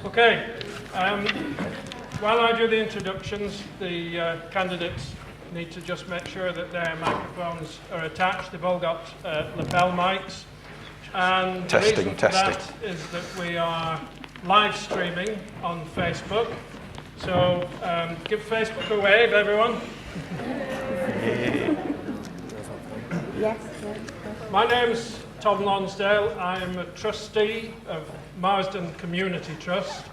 Okay, while I do the introductions, the candidates need to just make sure that their microphones are attached. They've all got lapel mics. And the reason for that is that we are live streaming on Facebook. So give Facebook a wave, everyone. Yes. My name's Tom Lonsdale. I'm a trustee of Marsden Community Trust,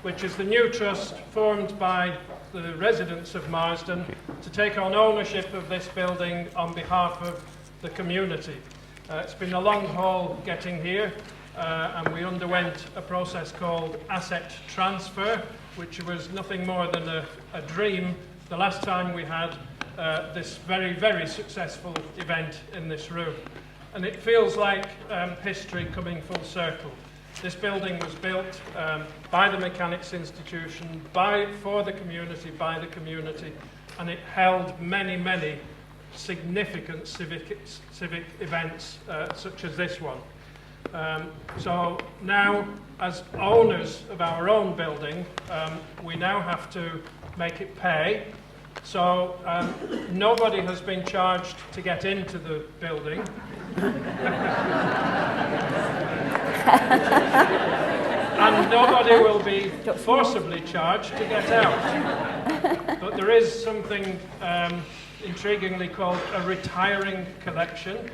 which is the new trust formed by the residents of Marsden to take on ownership of this building on behalf of the community. It's been a long haul getting here, and we underwent a process called asset transfer, which was nothing more than a dream the last time we had this very, very successful event in this room. And it feels like history coming full circle. This building was built by the Mechanics Institution, for the community, by the community, and it held many, many significant civic events such as this one. So now, as owners of our own building, we now have to make it pay. So nobody has been charged to get into the building. And nobody will be forcibly charged to get out. But there is something intriguingly called a retiring collection,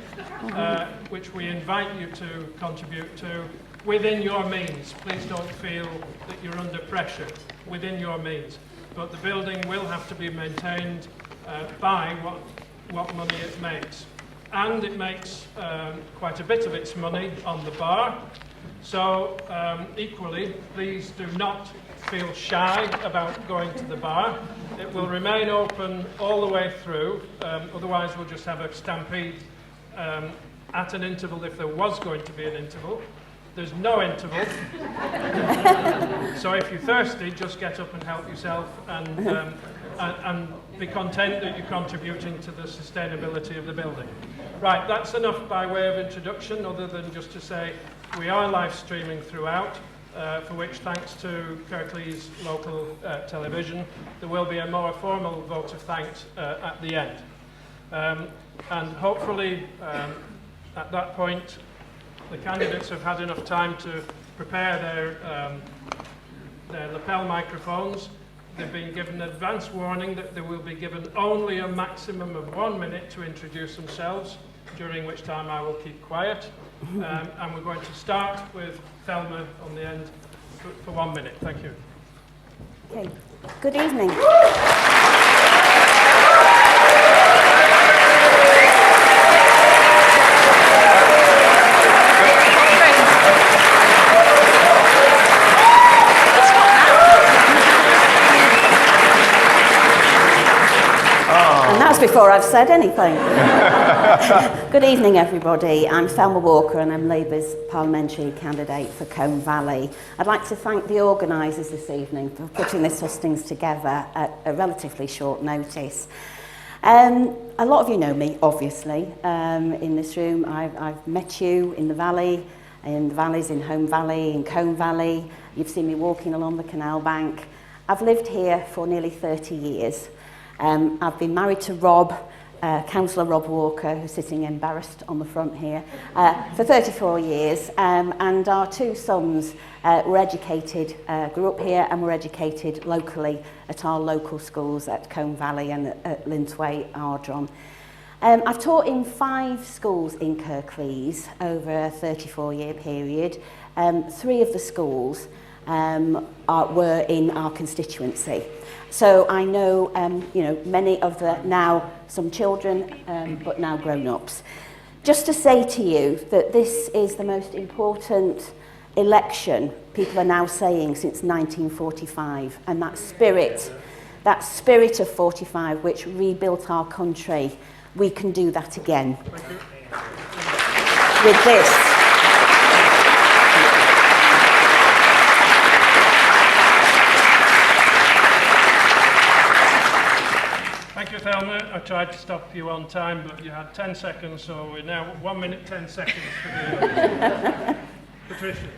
which we invite you to contribute to within your means. Please don't feel that you're under pressure, within your means. But the building will have to be maintained by what money it makes. And it makes quite a bit of its money on the bar. So equally, please do not feel shy about going to the bar. It will remain open all the way through, otherwise we'll just have a stampede at an interval if there was going to be an interval. There's no interval. So if you're thirsty, just get up and help yourself and be content that you're contributing to the sustainability of the building. Right, that's enough by way of introduction, other than just to say we are live streaming throughout, for which, thanks to Kirklees Local Television, there will be a more formal vote of thanks at the end. And hopefully, at that point, the candidates have had enough time to prepare their lapel microphones. They've been given advance warning that they will be given only a maximum of 1 minute to introduce themselves, during which time I will keep quiet. And we're going to start with Thelma on the end for 1 minute. Thank you. Okay. Good evening. And that's before I've said anything. Good evening, everybody. I'm Thelma Walker and I'm Labour's parliamentary candidate for Colne Valley. I'd like to thank the organisers this evening for putting this hustings together at a relatively short notice. A lot of you know me, obviously, in this room. I've met you in the valleys, in Home Valley, in Colne Valley. You've seen me walking along the canal bank. I've lived here for nearly 30 years. I've been married to Rob, Councillor Rob Walker, who's sitting embarrassed on the front here, for 34 years, and our two sons were educated, grew up here and were educated locally at our local schools at Colne Valley and at Lintway, Ardron. I've taught in 5 schools in Kirklees over a 34-year period. 3 of the schools were in our constituency. So I know, many of some children, but now grown-ups. Just to say to you that this is the most important election, people are now saying, since 1945, and that spirit of 45 which rebuilt our country, we can do that again. With this. Thank you, Thelma. I tried to stop you on time, but you had 10 seconds, so we're now 1 minute, 10 seconds for the Patricia.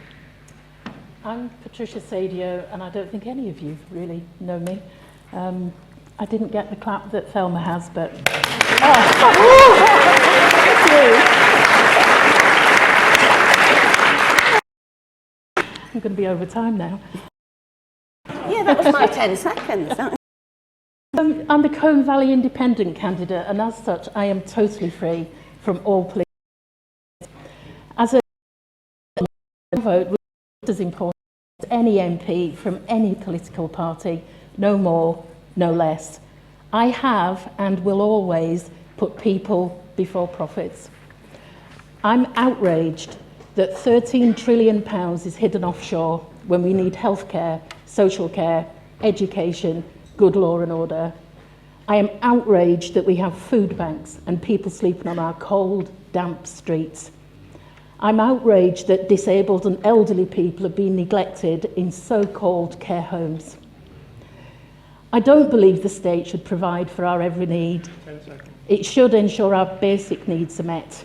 I'm Patricia Sadio, and I don't think any of you really know me. I didn't get the clap that Thelma has, but... I'm going to be over time now. Yeah, that was my 10 seconds. I'm the Colne Valley Independent candidate, and as such, I am totally free from all politics. As a vote, which is as important as any MP from any political party, no more, no less. I have and will always put people before profits. I'm outraged that £13 trillion is hidden offshore when we need healthcare, social care, education, good law and order. I am outraged that we have food banks and people sleeping on our cold, damp streets. I'm outraged that disabled and elderly people are being neglected in so-called care homes. I don't believe the state should provide for our every need. It should ensure our basic needs are met.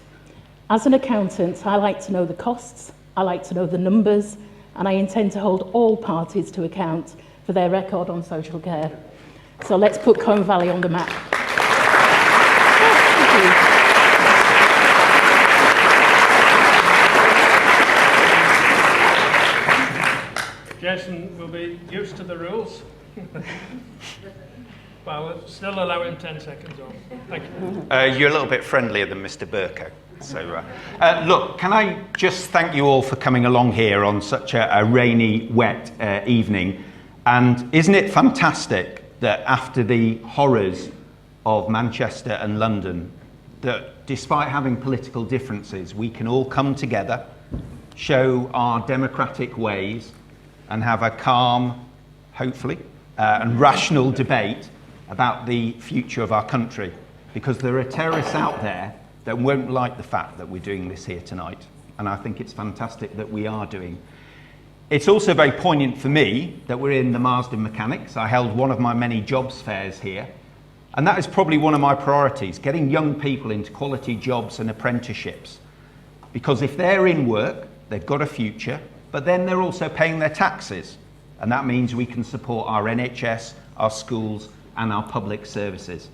As an accountant, I like to know the costs, I like to know the numbers, and I intend to hold all parties to account for their record on social care. So let's put Colne Valley on the map. Jason will be used to the rules. Well, we'll still allow him 10 seconds on. Thank you. You're a little bit friendlier than Mr. Burko. So, look, can I just thank you all for coming along here on such a rainy, wet evening? And isn't it fantastic that after the horrors of Manchester and London, that despite having political differences, we can all come together, show our democratic ways, and have a calm, hopefully, and rational debate about the future of our country. Because there are terrorists out there that won't like the fact that we're doing this here tonight. And I think it's fantastic that we are doing. It's also very poignant for me that we're in the Marsden Mechanics. I held one of my many jobs fairs here. And that is probably one of my priorities, getting young people into quality jobs and apprenticeships. Because if they're in work, they've got a future, but then they're also paying their taxes. And that means we can support our NHS, our schools, and our public services.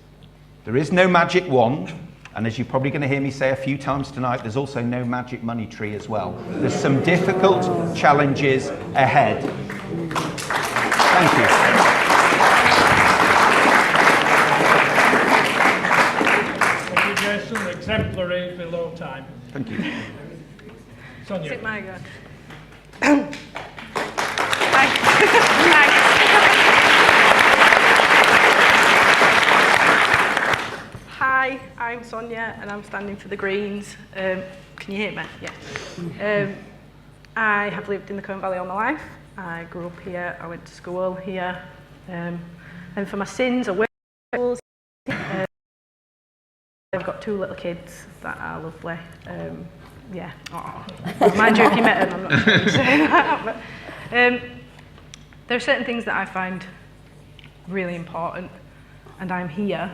There is no magic wand, and as you're probably going to hear me say a few times tonight, there's also no magic money tree as well. There's some difficult challenges ahead. Thank you. Thank you, Jason. Exemplary below time. Thank you. Sonia. Is it my go? Hi. Hi, I'm Sonia and I'm standing for the Greens. Can you hear me? Yeah. I have lived in the Colne Valley all my life. I grew up here, I went to school here. And for my sins, I work in schools. I've got 2 little kids that are lovely. Yeah. Mind you, if you met them, I'm not sure to say that. But, there are certain things that I find really important, and I'm here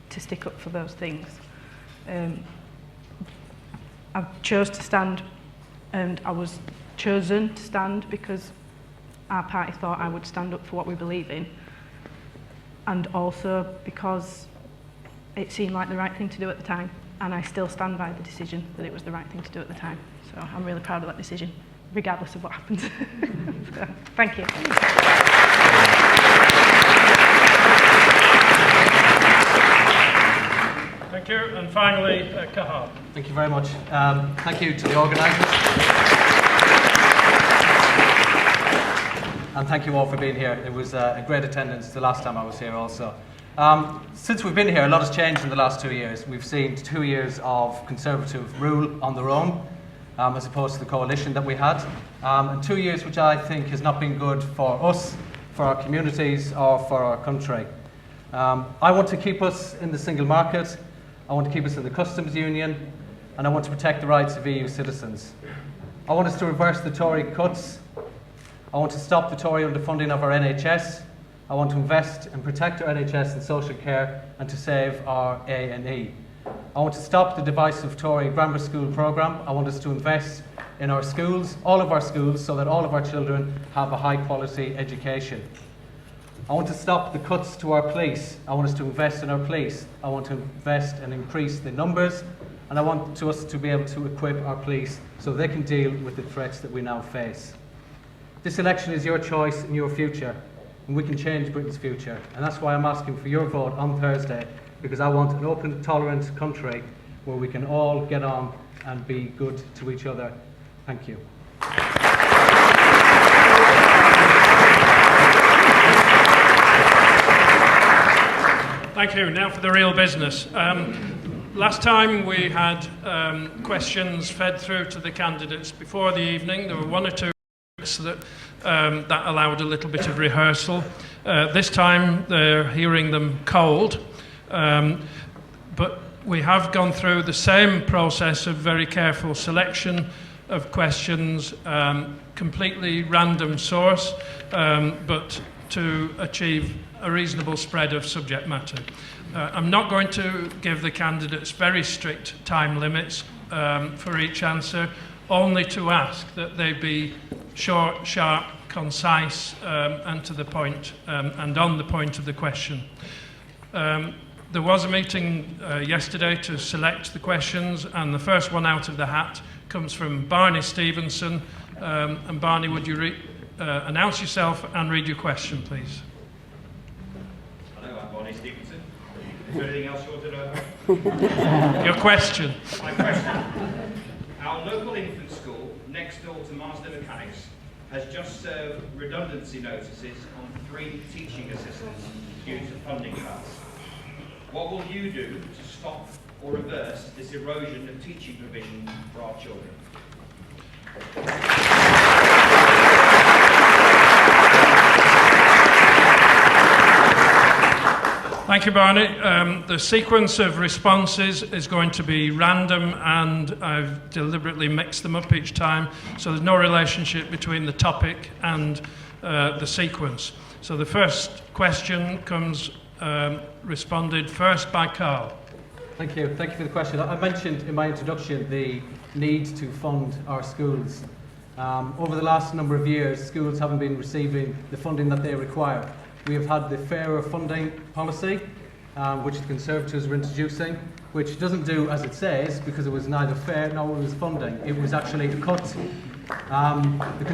to stick up for those things. I chose to stand, and I was chosen to stand because our party thought I would stand up for what we believe in, and also because it seemed like the right thing to do at the time, and I still stand by the decision that it was the right thing to do at the time. So I'm really proud of that decision, regardless of what happens. So, thank you. Thank you. And finally, Cahal. Thank you very much. Thank you to the organisers. And thank you all for being here. It was a great attendance the last time I was here also. Since we've been here, a lot has changed in the last 2 years. We've seen 2 years of Conservative rule on their own, as opposed to the coalition that we had. And 2 years which I think has not been good for us, for our communities, or for our country. I want to keep us in the single market, I want to keep us in the customs union, and I want to protect the rights of EU citizens. I want us to reverse the Tory cuts. I want to stop the Tory underfunding of our NHS. I want to invest and protect our NHS and social care and to save our A&E. I want to stop the divisive Tory grammar school programme. I want us to invest in our schools, all of our schools, so that all of our children have a high quality education. I want to stop the cuts to our police. I want us to invest in our police. I want to invest and increase the numbers, and I want us to be able to equip our police so they can deal with the threats that we now face. This election is your choice and your future, and we can change Britain's future. And that's why I'm asking for your vote on Thursday, because I want an open, tolerant country where we can all get on and be good to each other. Thank you. Thank you. Now for the real business. Last time we had questions fed through to the candidates before the evening. There were one or two that allowed a little bit of rehearsal. This time they're hearing them cold. But we have gone through the same process of very careful selection of questions, completely random source, but to achieve a reasonable spread of subject matter. I'm not going to give the candidates very strict time limits for each answer, only to ask that they be short, sharp, concise, and to the point, and on the point of the question. There was a meeting yesterday to select the questions, and the first one out of the hat comes from Barney Stevenson. And Barney, would you announce yourself and read your question, please? Hello, I'm Barney Stevenson. Is there anything else you want to know? Your question. My question. Our local infant school, next door to Marsden Mechanics, has just served redundancy notices on 3 teaching assistants due to funding cuts. What will you do to stop or reverse this erosion of teaching provision for our children? Thank you, Barney. The sequence of responses is going to be random, and I've deliberately mixed them up each time, so there's no relationship between the topic and the sequence. So the first question comes responded first by Carl. Thank you. Thank you for the question. I mentioned in my introduction the need to fund our schools. Over the last number of years, schools haven't been receiving the funding that they require. We have had the fairer funding policy, which the Conservatives were introducing, which doesn't do as it says, because it was neither fair nor it was funding. It was actually a cut. The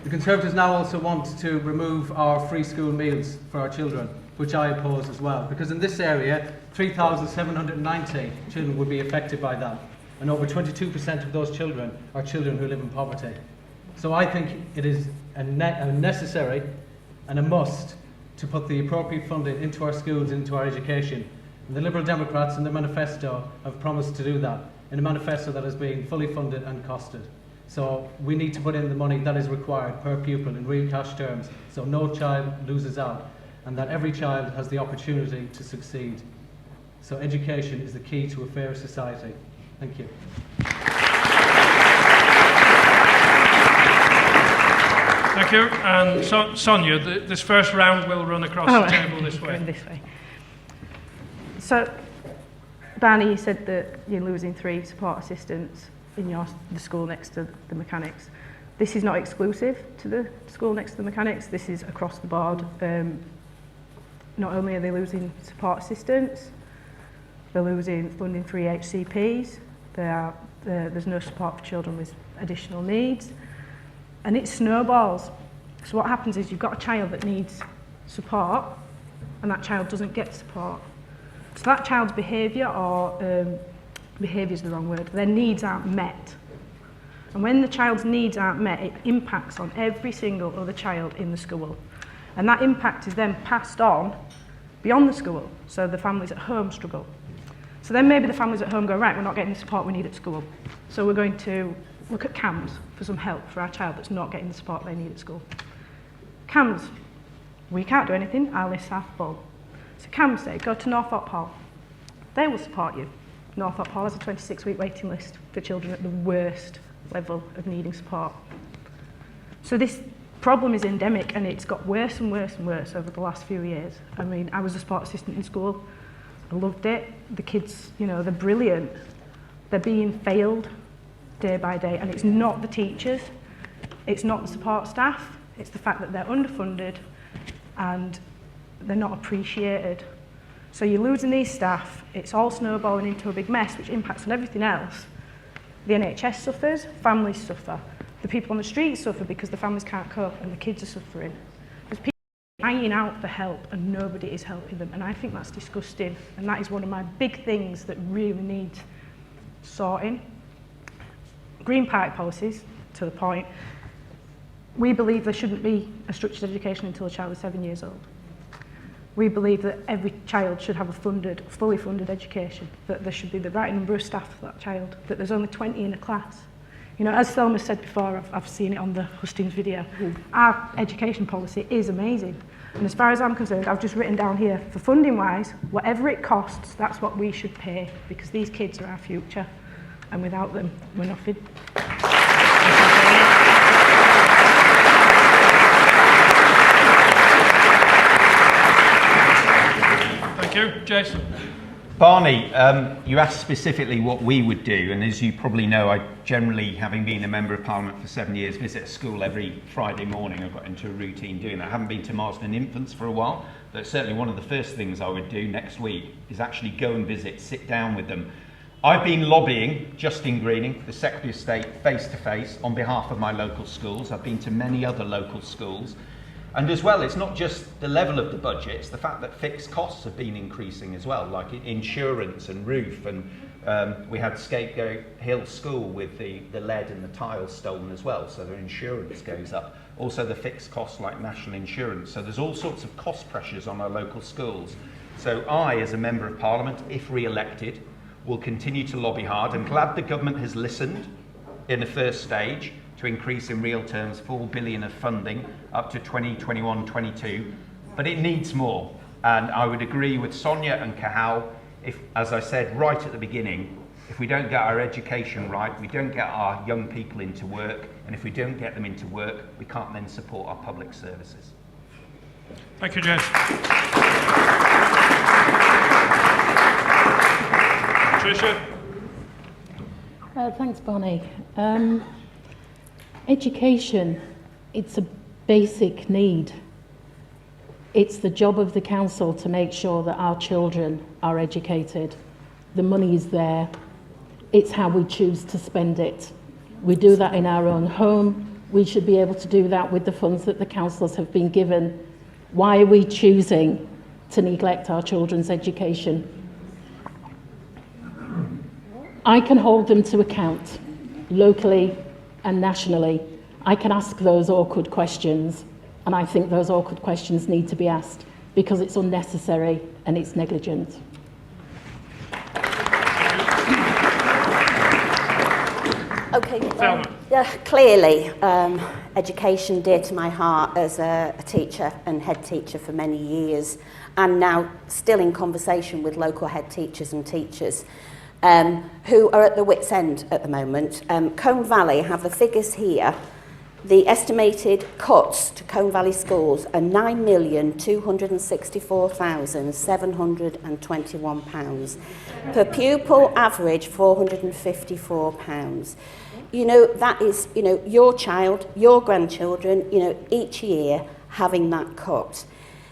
Conservatives now also want to remove our free school meals for our children, which I oppose as well, because in this area, 3,790 children would be affected by that, and over 22% of those children are children who live in poverty. So I think it is a necessary and a must to put the appropriate funding into our schools, into our education. And the Liberal Democrats in the manifesto have promised to do that, in a manifesto that is being fully funded and costed. So we need to put in the money that is required per pupil in real cash terms, so no child loses out, and that every child has the opportunity to succeed. So education is the key to a fairer society. Thank you. Thank you. And Sonia, this first round will run across the table this way. Going this way. So, Barney, you said that you're losing 3 support assistants in the school next to the mechanics. This is not exclusive to the school next to the mechanics. This is across the board. Not only are they losing support assistants, they're losing funding for EHCPs. There's no support for children with additional needs. And it snowballs. So what happens is you've got a child that needs support, and that child doesn't get support. So that child's behaviour, or behaviour is the wrong word, their needs aren't met. And when the child's needs aren't met, it impacts on every single other child in the school. And that impact is then passed on beyond the school, so the families at home struggle. So then maybe the families at home go, right, we're not getting the support we need at school. So we're going to look at CAMS for some help for our child that's not getting the support they need at school. CAMS, we can't do anything, our lists are full. So CAMS say, go to Northrop Hall. They will support you. Northrop Hall has a 26-week waiting list for children at the worst level of needing support. So this problem is endemic, and it's got worse and worse and worse over the last few years. I mean, I was a support assistant in school. I loved it. The kids, you know, they're brilliant. They're being failed day by day, and it's not the teachers, it's not the support staff, it's the fact that they're underfunded and they're not appreciated. So you're losing these staff, it's all snowballing into a big mess which impacts on everything else. The NHS suffers, families suffer, the people on the streets suffer because the families can't cope and the kids are suffering. There's people crying out for help and nobody is helping them, and I think that's disgusting, and that is one of my big things that really needs sorting. Green Party policies, to the point, we believe there shouldn't be a structured education until a child is 7 years old. We believe that every child should have a fully funded education, that there should be the right number of staff for that child, that there's only 20 in a class. You know, as Selma said before, I've seen it on the Hustings video, our education policy is amazing. And as far as I'm concerned, I've just written down here, for funding wise, whatever it costs, that's what we should pay, because these kids are our future, and without them, we're nothing. Thank you. Jason. Barney, you asked specifically what we would do, and as you probably know, I generally, having been a Member of Parliament for 7 years, visit a school every Friday morning. I've got into a routine doing that. I haven't been to Marsden Infants for a while, but certainly one of the first things I would do next week is actually go and visit, sit down with them. I've been lobbying Justine Greening, the Secretary of State, face to face on behalf of my local schools. I've been to many other local schools. And as well, it's not just the level of the budget, it's the fact that fixed costs have been increasing as well, like insurance and roof, and we had Scapegoat Hill School with the lead and the tiles stolen as well, so their insurance goes up. Also the fixed costs like national insurance, so there's all sorts of cost pressures on our local schools. So I, as a Member of Parliament, if re-elected, will continue to lobby hard. I'm glad the government has listened in the first stage to increase in real terms 4 billion of funding up to 2021-22, but it needs more. And I would agree with Sonia and Cahal, if, as I said right at the beginning, if we don't get our education right, we don't get our young people into work, and if we don't get them into work, we can't then support our public services. Thank you, Jason. Tricia. Thanks, Bonnie. Education, it's a basic need. It's the job of the council to make sure that our children are educated. The money is there. It's how we choose to spend it. We do that in our own home. We should be able to do that with the funds that the councils have been given. Why are we choosing to neglect our children's education? I can hold them to account, locally and nationally. I can ask those awkward questions, and I think those awkward questions need to be asked because it's unnecessary and it's negligent. Okay, clearly education dear to my heart as a teacher and head teacher for many years, and now still in conversation with local head teachers and teachers who are at the wit's end at the moment. Colne Valley have the figures here. The estimated cuts to Colne Valley schools are £9,264,721. Per pupil average £454. You know, that is, you know, your child, your grandchildren, you know, each year having that cut.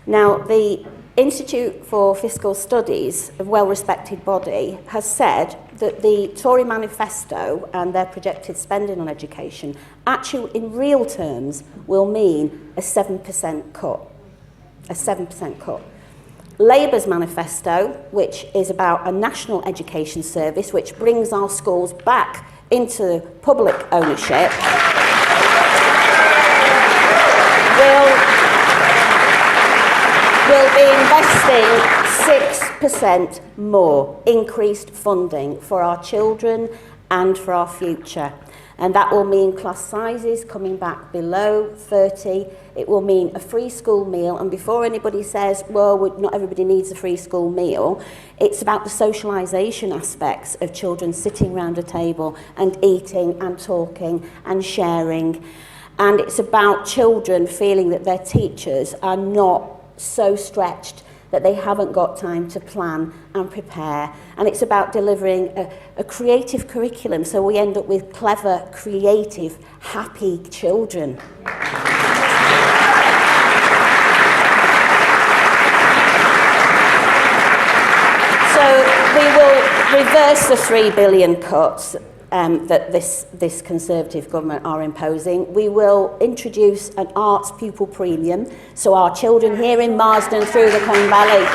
Now, the Institute for Fiscal Studies, a well-respected body, has said that the Tory manifesto and their projected spending on education actually, in real terms, will mean a 7% cut. A 7% cut. Labour's manifesto, which is about a national education service, which brings our schools back into public ownership, will be investing 6% more increased funding for our children and for our future. And that will mean class sizes coming back below 30. It will mean a free school meal. And before anybody says, well, not everybody needs a free school meal, it's about the socialisation aspects of children sitting around a table and eating and talking and sharing. And it's about children feeling that their teachers are not so stretched that they haven't got time to plan and prepare. And it's about delivering a creative curriculum so we end up with clever, creative, happy children. So we will reverse the 3 billion cuts that this Conservative government are imposing. We will introduce an arts pupil premium, so our children here in Marsden through the Colne Valley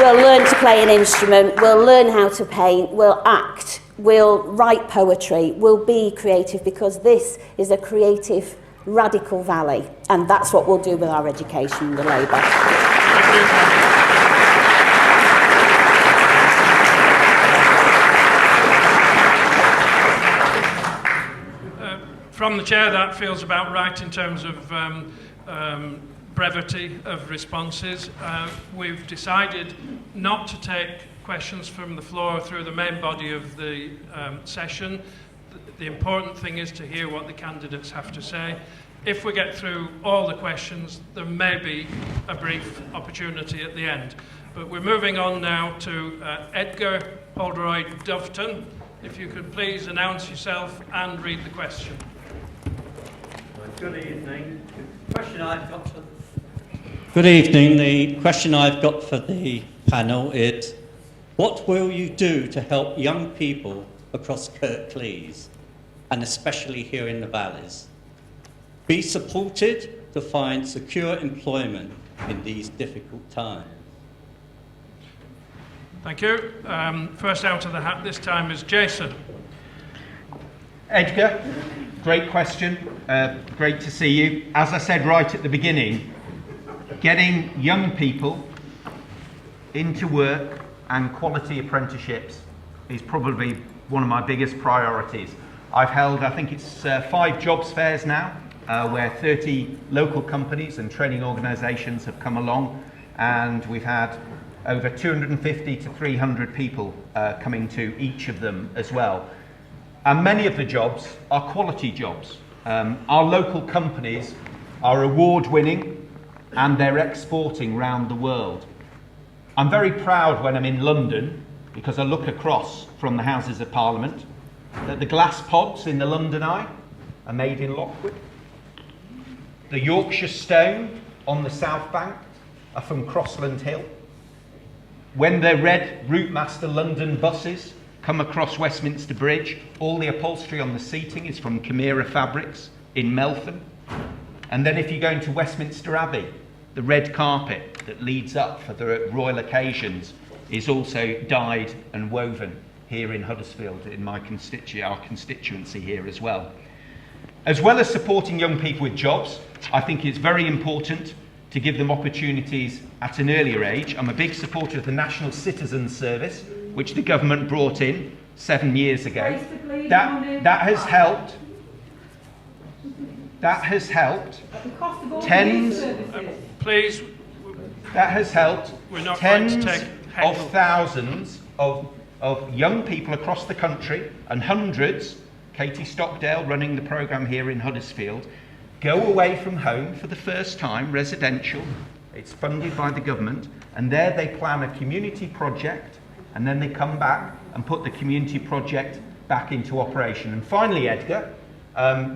will learn to play an instrument, will learn how to paint, will act, will write poetry, will be creative, because this is a creative, radical valley, and that's what we'll do with our education under Labour. From the chair, that feels about right in terms of brevity of responses. We've decided not to take questions from the floor through the main body of the session. The important thing is to hear what the candidates have to say. If we get through all the questions, there may be a brief opportunity at the end. But we're moving on now to Edgar Holderoyd-Doveton. If you could please announce yourself and read the question. Good evening. Good evening. The question I've got for the panel is, what will you do to help young people across Kirklees, and especially here in the valleys, be supported to find secure employment in these difficult times? Thank you. First out of the hat this time is Jason. Edgar, great question. Great to see you. As I said right at the beginning, getting young people into work and quality apprenticeships is probably one of my biggest priorities. I've held, I think it's 5 jobs fairs now, where 30 local companies and training organisations have come along, and we've had over 250 to 300 people coming to each of them as well. And many of the jobs are quality jobs. Our local companies are award-winning and they're exporting round the world. I'm very proud when I'm in London, because I look across from the Houses of Parliament, that the glass pods in the London Eye are made in Lockwood. The Yorkshire Stone on the South Bank are from Crossland Hill. When the red Routemaster London buses come across Westminster Bridge, all the upholstery on the seating is from Chimera Fabrics in Meltham. And then if you go into Westminster Abbey, the red carpet that leads up for the royal occasions is also dyed and woven here in Huddersfield, in our constituency here as well. As well as supporting young people with jobs, I think it's very important to give them opportunities at an earlier age. I'm a big supporter of the National Citizen Service, which the government brought in 7 years ago. That has helped. That has helped tens. Please. That has helped We're not tens going to take of thousands of young people across the country, and hundreds, Katie Stockdale running the programme here in Huddersfield, go away from home for the first time, residential. It's funded by the government, and there they plan a community project, and then they come back and put the community project back into operation. And finally, Edgar,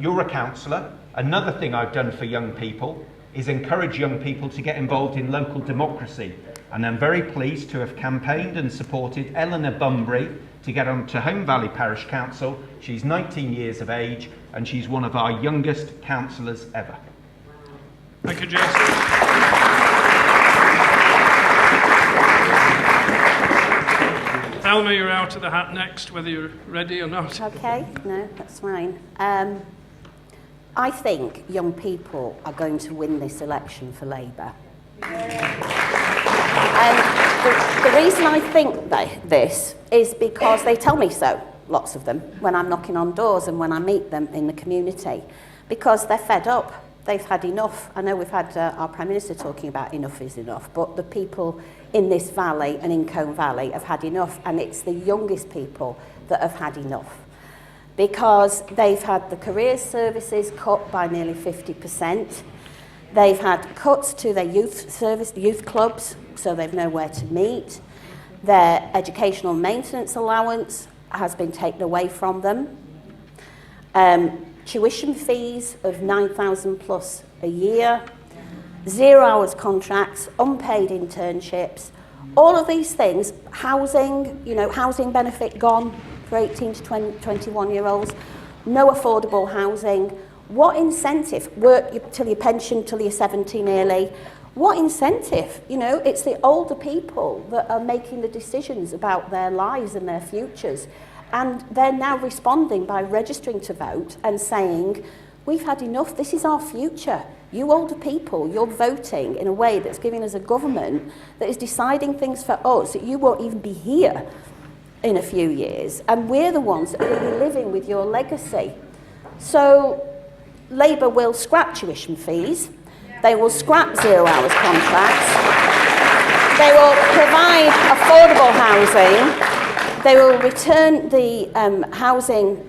you're a councillor. Another thing I've done for young people is encourage young people to get involved in local democracy. And I'm very pleased to have campaigned and supported Eleanor Bunbury to get on to Colne Valley Parish Council. She's 19 years of age, and she's one of our youngest councillors ever. Thank you, Jason. Thelma, you're out of the hat next, whether you're ready or not. Okay, no, that's fine. I think young people are going to win this election for Labour. And the reason I think this is because they tell me so, lots of them, when I'm knocking on doors and when I meet them in the community, because they're fed up. They've had enough. I know we've had our Prime Minister talking about enough is enough, but the people in this valley and in Colne Valley have had enough, and it's the youngest people that have had enough, because they've had the career services cut by nearly 50%. They've had cuts to their youth service, youth clubs, so they've nowhere to meet. Their educational maintenance allowance has been taken away from them. Tuition fees of £9,000 plus a year, 0 hours contracts, unpaid internships, all of these things, housing, housing benefit gone for 18 to 21-year-olds, no affordable housing. What incentive? Work till your pension, till you're 70 nearly. What incentive? It's the older people that are making the decisions about their lives and their futures. And they're now responding by registering to vote and saying, we've had enough, this is our future. You older people, you're voting in a way that's giving us a government that is deciding things for us that you won't even be here in a few years. And we're the ones that are going to be living with your legacy. So Labour will scrap tuition fees. They will scrap 0 hours contracts. They will provide affordable housing. They will return the housing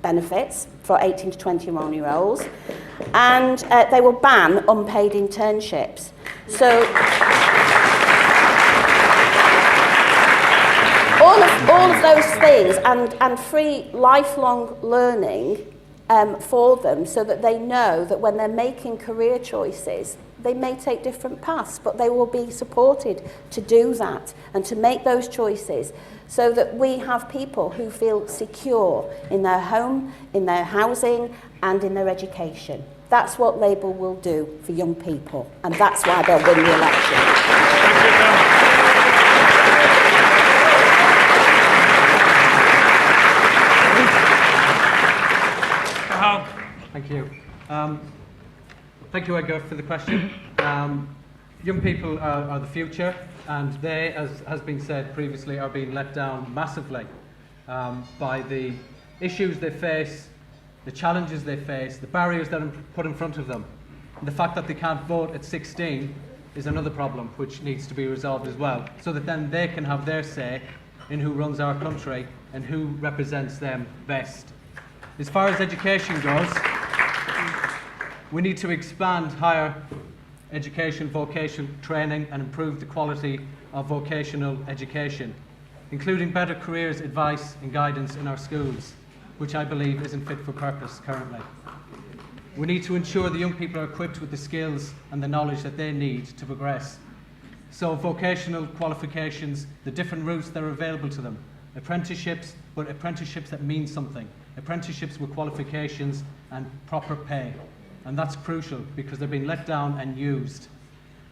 benefits for 18 to 21-year-olds, and they will ban unpaid internships. So all of those things, and free lifelong learning for them, so that they know that when they're making career choices, they may take different paths, but they will be supported to do that and to make those choices, so that we have people who feel secure in their home, in their housing, and in their education. That's what Labour will do for young people, and that's why they'll win the election. Thank you. Thank you, Edgar, for the question. Young people are the future, and they, as has been said previously, are being let down massively by the issues they face, the challenges they face, the barriers that are put in front of them. And the fact that they can't vote at 16 is another problem which needs to be resolved as well, so that then they can have their say in who runs our country and who represents them best. As far as education goes, we need to expand higher education, vocational training, and improve the quality of vocational education, including better careers advice and guidance in our schools, which I believe isn't fit for purpose currently. We need to ensure the young people are equipped with the skills and the knowledge that they need to progress. So vocational qualifications, the different routes that are available to them, apprenticeships, but apprenticeships that mean something, apprenticeships with qualifications and proper pay. And that's crucial because they're being let down and used.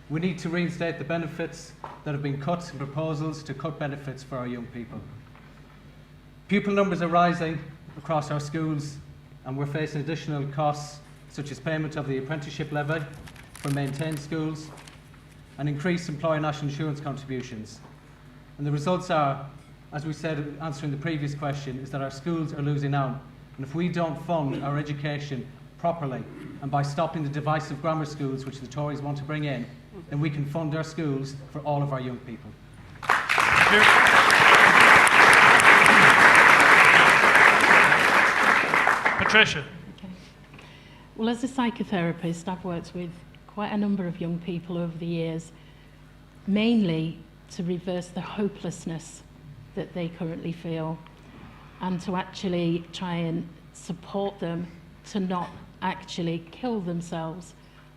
We need to reinstate the benefits that have been cut in proposals to cut benefits for our young people. Pupil numbers are rising across our schools, and we're facing additional costs such as payment of the apprenticeship levy for maintained schools and increased employer national insurance contributions. And the results are, as we said answering the previous question, is that our schools are losing out. And if we don't fund our education properly, and by stopping the divisive grammar schools which the Tories want to bring in, then we can fund our schools for all of our young people. Thank you. Patricia. Okay. Well, as a psychotherapist, I've worked with quite a number of young people over the years, mainly to reverse the hopelessness that they currently feel, and to actually try and support them to not actually kill themselves.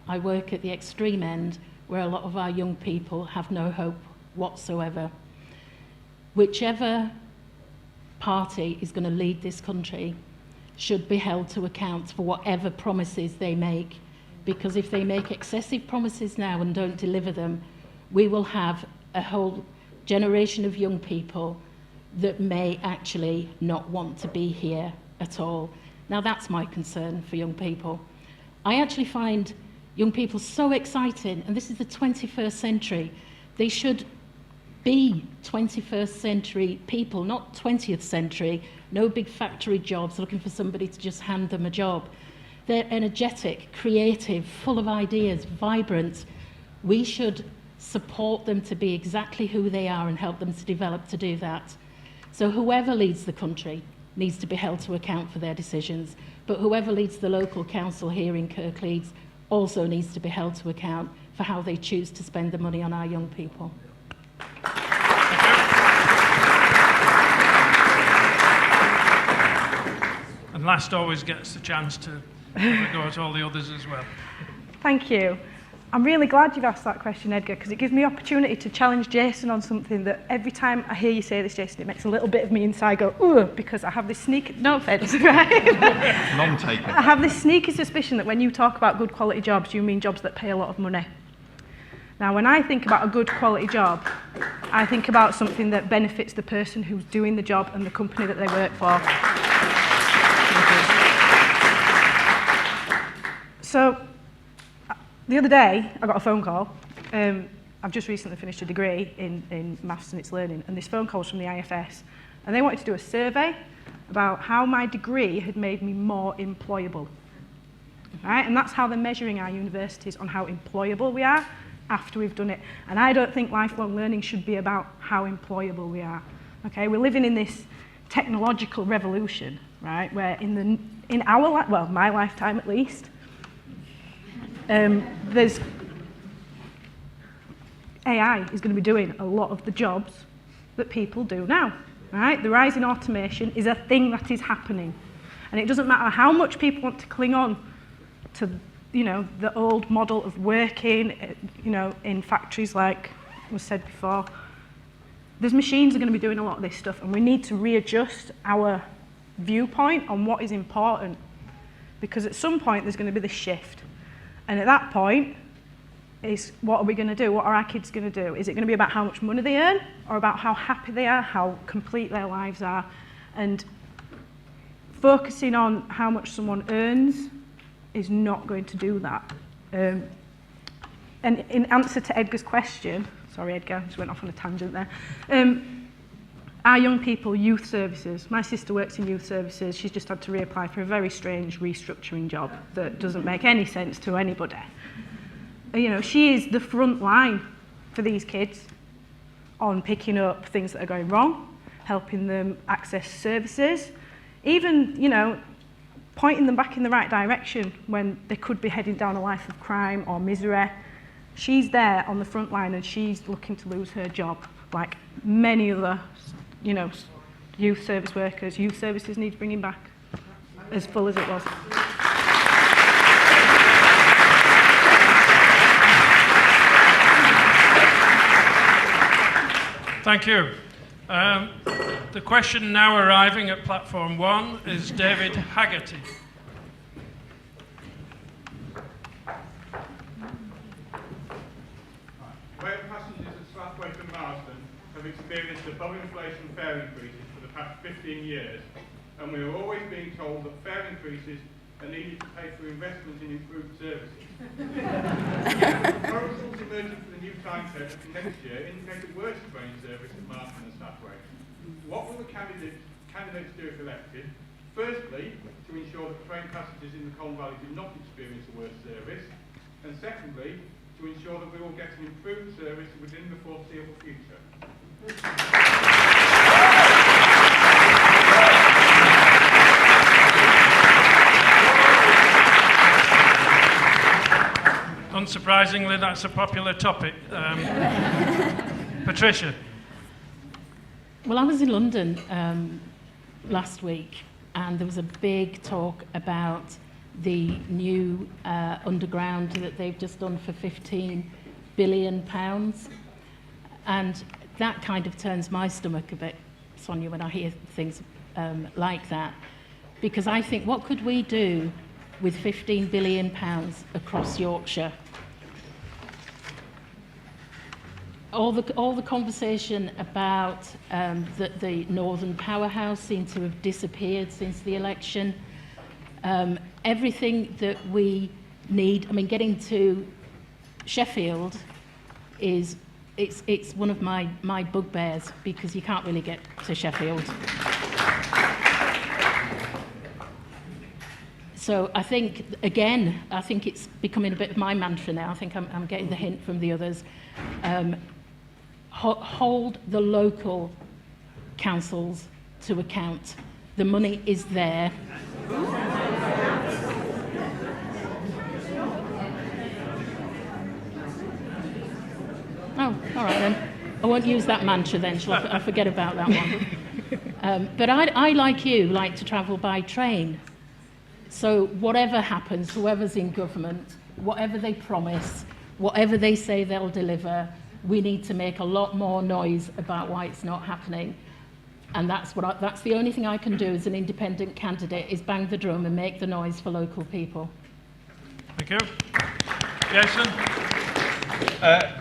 I work at the extreme end where a lot of our young people have no hope whatsoever. Whichever party is going to lead this country should be held to account for whatever promises they make, because if they make excessive promises now and don't deliver them, we will have a whole generation of young people that may actually not want to be here at all. Now that's my concern for young people. I actually find young people so exciting, and this is the 21st century. They should be 21st century people, not 20th century. No big factory jobs looking for somebody to just hand them a job. They're energetic, creative, full of ideas, vibrant. We should support them to be exactly who they are and help them to develop to do that. So whoever leads the country, needs to be held to account for their decisions. But whoever leads the local council here in Kirklees also needs to be held to account for how they choose to spend the money on our young people. And last always gets the chance to have a go at all the others as well. Thank you. I'm really glad you've asked that question, Edgar, because it gives me opportunity to challenge Jason on something that every time I hear you say this, Jason, it makes a little bit of me inside go, ooh, because I have this sneaky, no offence, right? None taken. I have this sneaky suspicion that when you talk about good quality jobs, you mean jobs that pay a lot of money. Now, when I think about a good quality job, I think about something that benefits the person who's doing the job and the company that they work for. So, the other day, I got a phone call. I've just recently finished a degree in maths and its learning, and this phone call was from the IFS, and they wanted to do a survey about how my degree had made me more employable. Right? And that's how they're measuring our universities, on how employable we are after we've done it. And I don't think lifelong learning should be about how employable we are. Okay? We're living in this technological revolution, right? Where in our well, my lifetime at least, there's AI is going to be doing a lot of the jobs that people do now, right? The rise in automation is a thing that is happening. And it doesn't matter how much people want to cling on to, you know, the old model of working, you know, in factories like was said before. There's machines that are going to be doing a lot of this stuff, and we need to readjust our viewpoint on what is important, because at some point there's going to be this shift. And at that point, is what are we going to do? What are our kids going to do? Is it going to be about how much money they earn, or about how happy they are, how complete their lives are? And focusing on how much someone earns is not going to do that. And in answer to Edgar's question, sorry Edgar, I just went off on a tangent there. Our young people, youth services. My sister works in youth services. She's just had to reapply for a very strange restructuring job that doesn't make any sense to anybody. You know, she is the front line for these kids on picking up things that are going wrong, helping them access services, even, you know, pointing them back in the right direction when they could be heading down a life of crime or misery. She's there on the front line, and she's looking to lose her job, like many other, you know, youth service workers. Youth services needs bringing back as full as it was. Thank you. The question now arriving at platform 1 is David Haggerty. Rail passengers at Slathwaite and Marsden have experienced above inflation fare increases for the past 15 years, and we are always being told that fare increases are needed to pay for investment in improved services. Proposals emerging for the new timetable for next year indicate a worse train service at Marsden and Slathwaite. What will the candidates do if elected? Firstly, to ensure that train passengers in the Colne Valley do not experience a worse service, and secondly, to ensure that we will get an improved service within the foreseeable future. Unsurprisingly, that's a popular topic. Patricia. Well, I was in London last week, and there was a big talk about the new underground that they've just done for £15 billion. And that kind of turns my stomach a bit, Sonia, when I hear things like that. Because I think, what could we do with £15 billion across Yorkshire? All the conversation about the Northern Powerhouse seemed to have disappeared since the election. Everything that we need, I mean, getting to Sheffield is it's one of my bugbears, because you can't really get to Sheffield. So I think, again, I think it's becoming a bit of my mantra now. I think I'm getting the hint from the others. Hold the local councils to account The money is there. Oh, all right then. I won't use that mantra then, shall I? I'll forget about that one. But I, like you, like to travel by train. So whatever happens, whoever's in government, whatever they promise, whatever they say they'll deliver, we need to make a lot more noise about why it's not happening. And that's the only thing I can do as an independent candidate, is bang the drum and make the noise for local people. Thank you. Jason?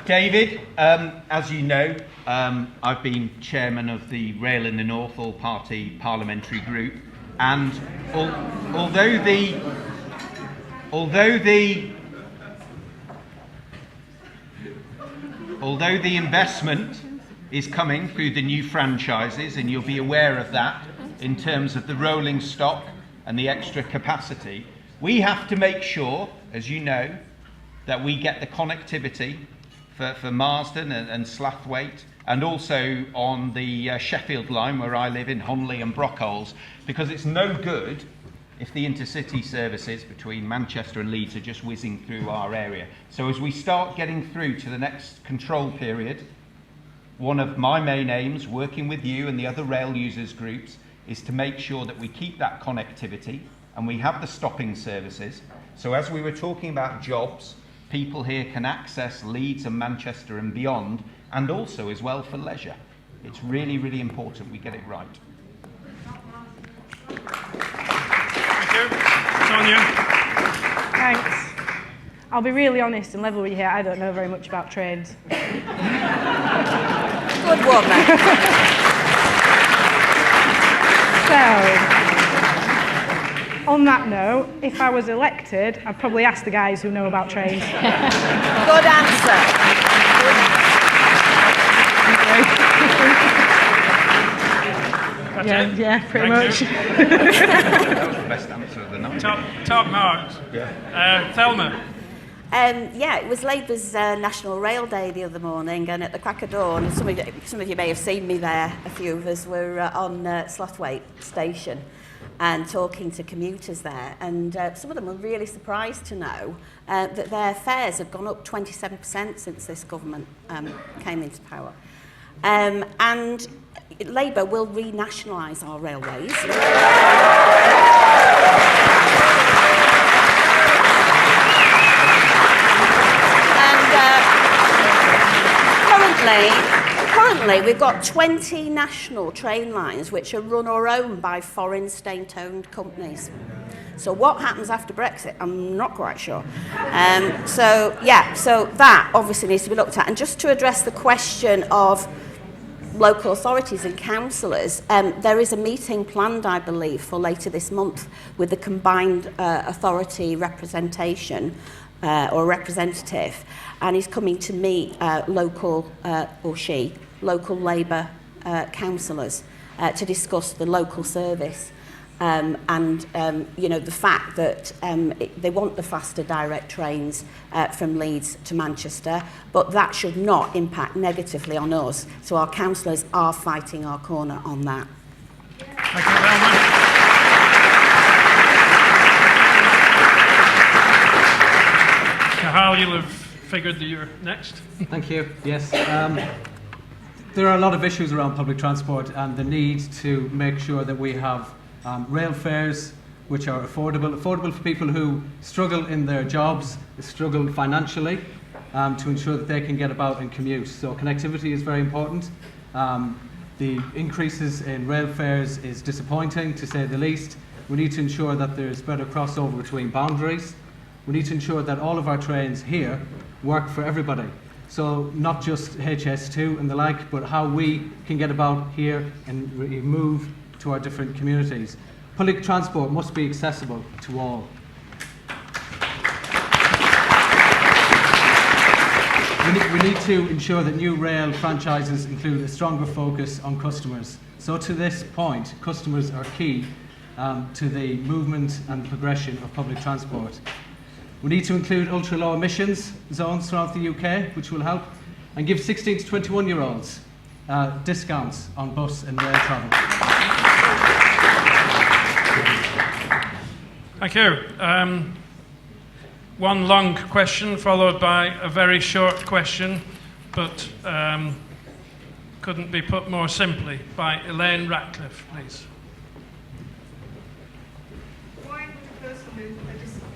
David, as you know, I've been chairman of the Rail in the North all-party parliamentary group, and although the investment is coming through the new franchises, and you'll be aware of that in terms of the rolling stock and the extra capacity, we have to make sure, as you know, that we get the connectivity for Marsden and Slathwaite, and also on the Sheffield line where I live in Honley and Brockholes, because it's no good if the intercity services between Manchester and Leeds are just whizzing through our area. So as we start getting through to the next control period, one of my main aims, working with you and the other rail users groups, is to make sure that we keep that connectivity and we have the stopping services. So as we were talking about jobs, people here can access Leeds and Manchester and beyond, and also as well for leisure. It's really, really important we get it right. Thank you. Sonia? Thanks. I'll be really honest and level with you here, I don't know very much about trains. Good woman. So, on that note, if I was elected, I'd probably ask the guys who know about trains. Good answer. That's it? Yeah, pretty Thank much. you. That was the best answer of the night. Top marks. Yeah. Thelma? Yeah, it was Labour's National Rail Day the other morning, and at the crack of dawn, some of you may have seen me there, a few of us were on Slathwaite station and talking to commuters there, and some of them were really surprised to know that their fares have gone up 27% since this government came into power. And Labour will renationalise our railways. Currently, we've got 20 national train lines which are run or owned by foreign state-owned companies. So what happens after Brexit? I'm not quite sure. So that obviously needs to be looked at. And just to address the question of local authorities and councillors, there is a meeting planned, I believe, for later this month with the combined authority representation or representative, and he's coming to meet local Labour councillors to discuss the local service and the fact that they want the faster direct trains from Leeds to Manchester, but that should not impact negatively on us. So our councillors are fighting our corner on that. Thank you, Thelma. Hal, you'll have figured that you're next. Thank you. Yes. There are a lot of issues around public transport and the need to make sure that we have rail fares which are affordable for people who struggle in their jobs, struggle financially, to ensure that they can get about and commute. So connectivity is very important. The increases in rail fares is disappointing, to say the least. We need to ensure that there's better crossover between boundaries. We need to ensure that all of our trains here work for everybody. So not just HS2 and the like, but how we can get about here and move to our different communities. Public transport must be accessible to all. We need to ensure that new rail franchises include a stronger focus on customers. So to this point, customers are key to the movement and progression of public transport. We need to include ultra-low emissions zones throughout the UK, which will help, and give 16 to 21-year-olds discounts on bus and rail travel. Thank you. One long question followed by a very short question, but couldn't be put more simply, by Elaine Ratcliffe, please. Why would a person with a disability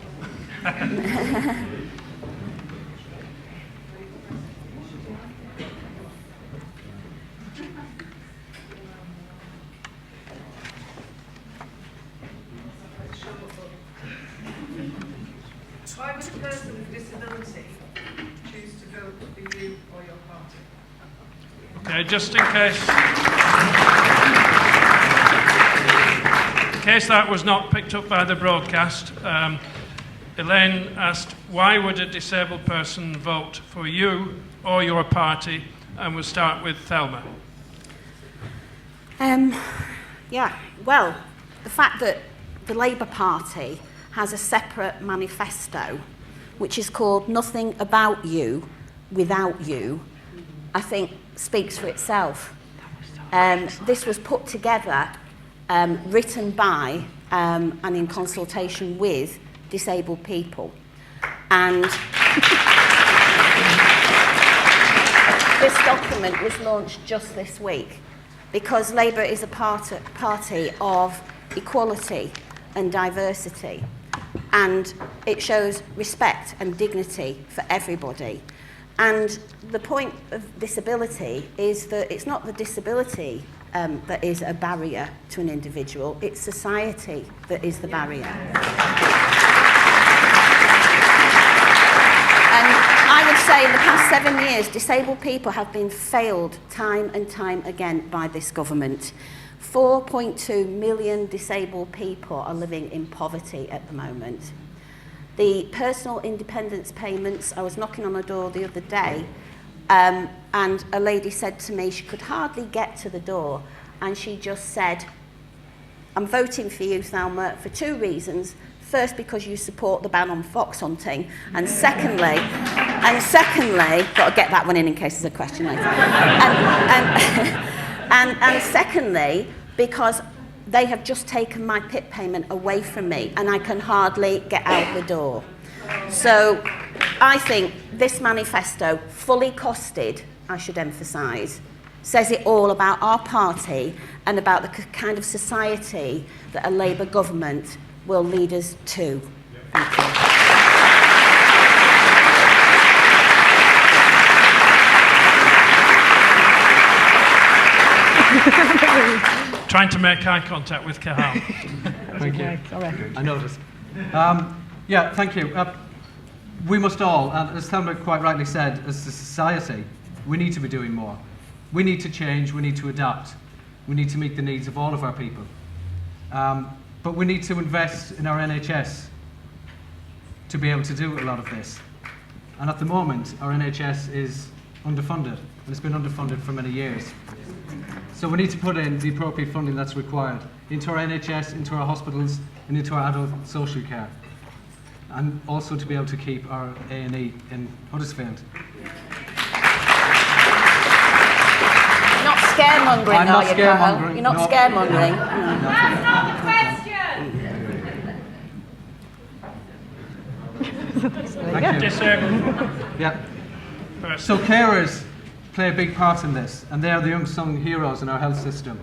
Why would a person with disability choose to vote for you or your party? Okay, just in case that was not picked up by the broadcast, Elaine asked, why would a disabled person vote for you or your party? And we'll start with Thelma. Yeah, well, the fact that the Labour Party has a separate manifesto which is called Nothing About You Without You, I think speaks for itself. This was put together, written by and in consultation with disabled people. And this document was launched just this week because Labour is a party of equality and diversity, and it shows respect and dignity for everybody. And the point of disability is that it's not the disability that is a barrier to an individual, it's society that is the barrier. And I would say in the past 7 years, disabled people have been failed time and time again by this government. 4.2 million disabled people are living in poverty at the moment. The personal independence payments, I was knocking on a door the other day, and a lady said to me she could hardly get to the door, and she just said, I'm voting for you, Thelma, for 2 reasons. First, because you support the ban on fox hunting, and secondly, got to get that one in case there's a question later. And secondly, because they have just taken my PIP payment away from me and I can hardly get out the door. So I think this manifesto, fully costed, I should emphasise, says it all about our party and about the kind of society that a Labour government will lead us to. Thank you. Trying to make eye contact with Cahal. Thank you. I noticed. Yeah, thank you. We must all, and as Thelma quite rightly said, as a society, we need to be doing more. We need to change, we need to adapt. We need to meet the needs of all of our people. But we need to invest in our NHS to be able to do a lot of this. And at the moment, our NHS is underfunded, and it's been underfunded for many years. So we need to put in the appropriate funding that's required into our NHS, into our hospitals, and into our adult social care. And also to be able to keep our A&E in Huddersfield. You're not scaremongering, are you, Carol? You're not scaremongering. That's not the question! Thank you. Yeah. So carers play a big part in this, and they are the unsung heroes in our health system.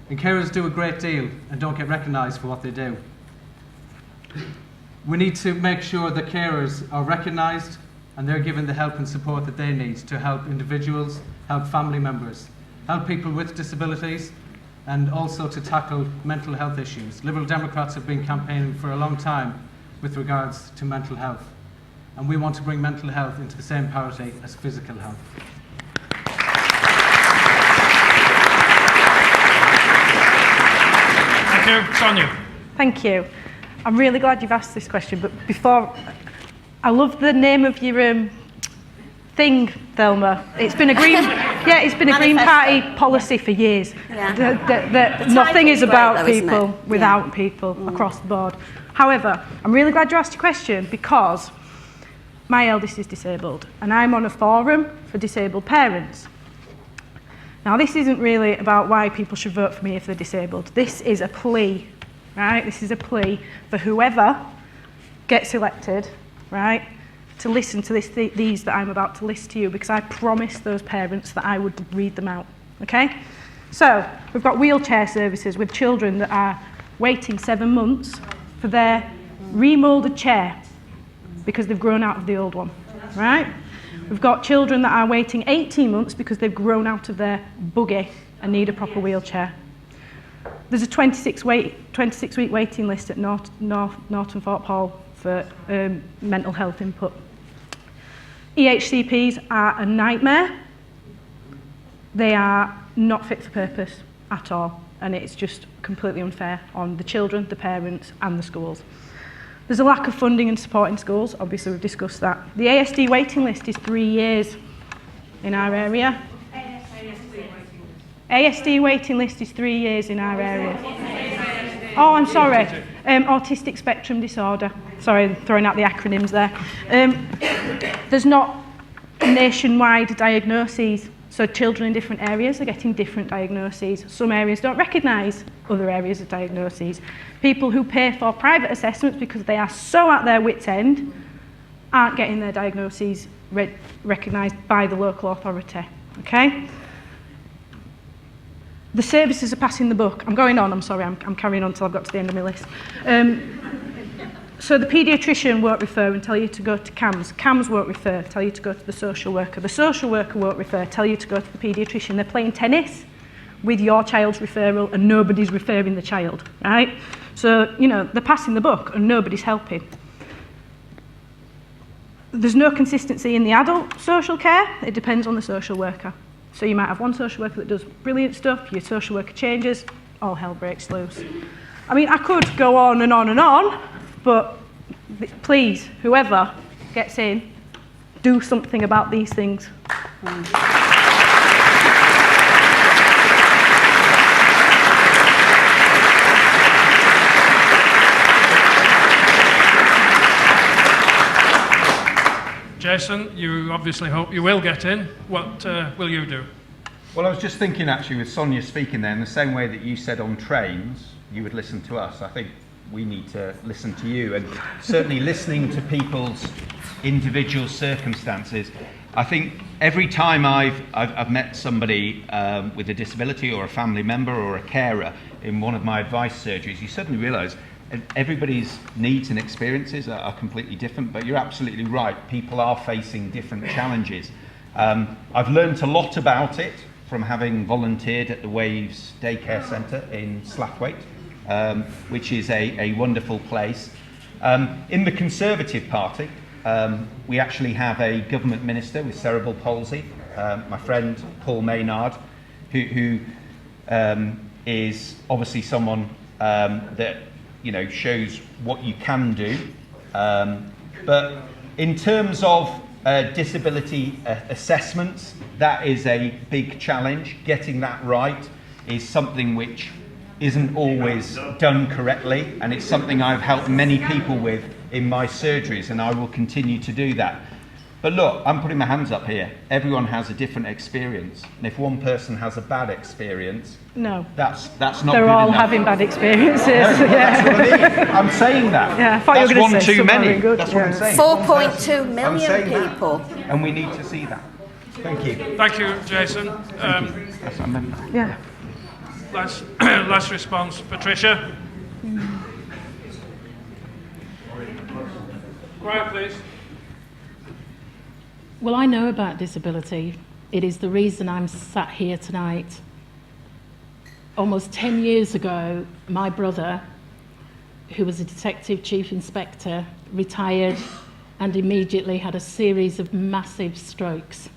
And carers do a great deal and don't get recognised for what they do. We need to make sure that carers are recognised and they're given the help and support that they need to help individuals, help family members, help people with disabilities, and also to tackle mental health issues. Liberal Democrats have been campaigning for a long time with regards to mental health, and we want to bring mental health into the same parity as physical health. Thank you. Sonia. Thank you. I'm really glad you've asked this question, but before, I love the name of your thing, Thelma. It's been a Green, it's been a Green Party policy for years. Yeah. That nothing is about people without people across the board. However, I'm really glad you asked a question because my eldest is disabled and I'm on a forum for disabled parents. Now, this isn't really about why people should vote for me if they're disabled. This is a plea right? This is a plea for whoever gets elected, right, to listen to these that I'm about to list to you, because I promised those parents that I would read them out, okay? So, we've got wheelchair services with children that are waiting 7 months for their remoulded chair because they've grown out of the old one, right? We've got children that are waiting 18 months because they've grown out of their buggy and need a proper wheelchair. There's a 26-week waiting list at Norton Fort Hall for mental health input. EHCPs are a nightmare. They are not fit for purpose at all, and it's just completely unfair on the children, the parents and the schools. There's a lack of funding and support in schools. Obviously, we've discussed that. The ASD waiting list is 3 years in our area. ASD waiting list is 3 years in our area. Oh, I'm sorry. Autistic spectrum disorder. Sorry, I'm throwing out the acronyms there. There's not nationwide diagnoses. So children in different areas are getting different diagnoses. Some areas don't recognise other areas of diagnoses. People who pay for private assessments because they are so at their wits' end aren't getting their diagnoses recognised by the local authority. Okay? The services are passing the buck. I'm going on, I'm sorry, I'm carrying on until I've got to the end of my list. So the paediatrician won't refer and tell you to go to CAMS. CAMS won't refer, tell you to go to the social worker. The social worker won't refer, tell you to go to the paediatrician. They're playing tennis with your child's referral and nobody's referring the child, right? So, you know, they're passing the buck and nobody's helping. There's no consistency in the adult social care. It depends on the social worker. So you might have one social worker that does brilliant stuff, your social worker changes, all hell breaks loose. I mean, I could go on and on and on, but please, whoever gets in, do something about these things. Jason, you obviously hope you will get in. What will you do? Well, I was just thinking actually with Sonia speaking there, in the same way that you said on trains, you would listen to us. I think we need to listen to you, and certainly listening to people's individual circumstances. I think every time I've met somebody with a disability or a family member or a carer in one of my advice surgeries, you suddenly realise everybody's needs and experiences are completely different, but you're absolutely right. People are facing different challenges. I've learnt a lot about it from having volunteered at the Waves Daycare Centre in Slathwaite, which is a wonderful place. In the Conservative Party, we actually have a government minister with cerebral palsy, my friend Paul Maynard, who is obviously someone that shows what you can do. But in terms of disability assessments, that is a big challenge. Getting that right is something which isn't always done correctly, and it's something I've helped many people with in my surgeries, and I will continue to do that. But look, I'm putting my hands up here. Everyone has a different experience, and if one person has a bad experience, that's not They're good all enough. having bad experiences. No, that's what I mean. I'm saying that. Yeah, I thought you were that's gonna one say too something many. good. That's what I'm saying. 4.2 I'm million saying that. people. And we need to see that. Thank you. Thank you, Jason. Yes, I remember. Yeah. Last response, Patricia. Quiet, please. Well, I know about disability. It is the reason I'm sat here tonight. Almost 10 years ago, my brother, who was a detective chief inspector, retired and immediately had a series of massive strokes.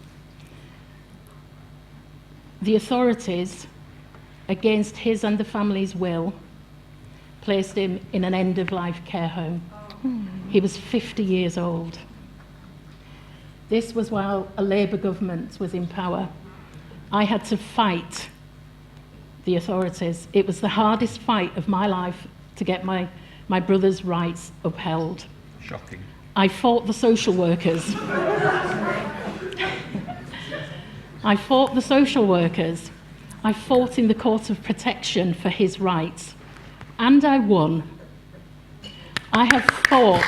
The authorities, against his and the family's will, placed him in an end-of-life care home. He was 50 years old. This was while a Labour government was in power. I had to fight the authorities. It was the hardest fight of my life to get my brother's rights upheld. Shocking. I fought the social workers. I fought the social workers. I fought in the Court of Protection for his rights. and I won. I have fought.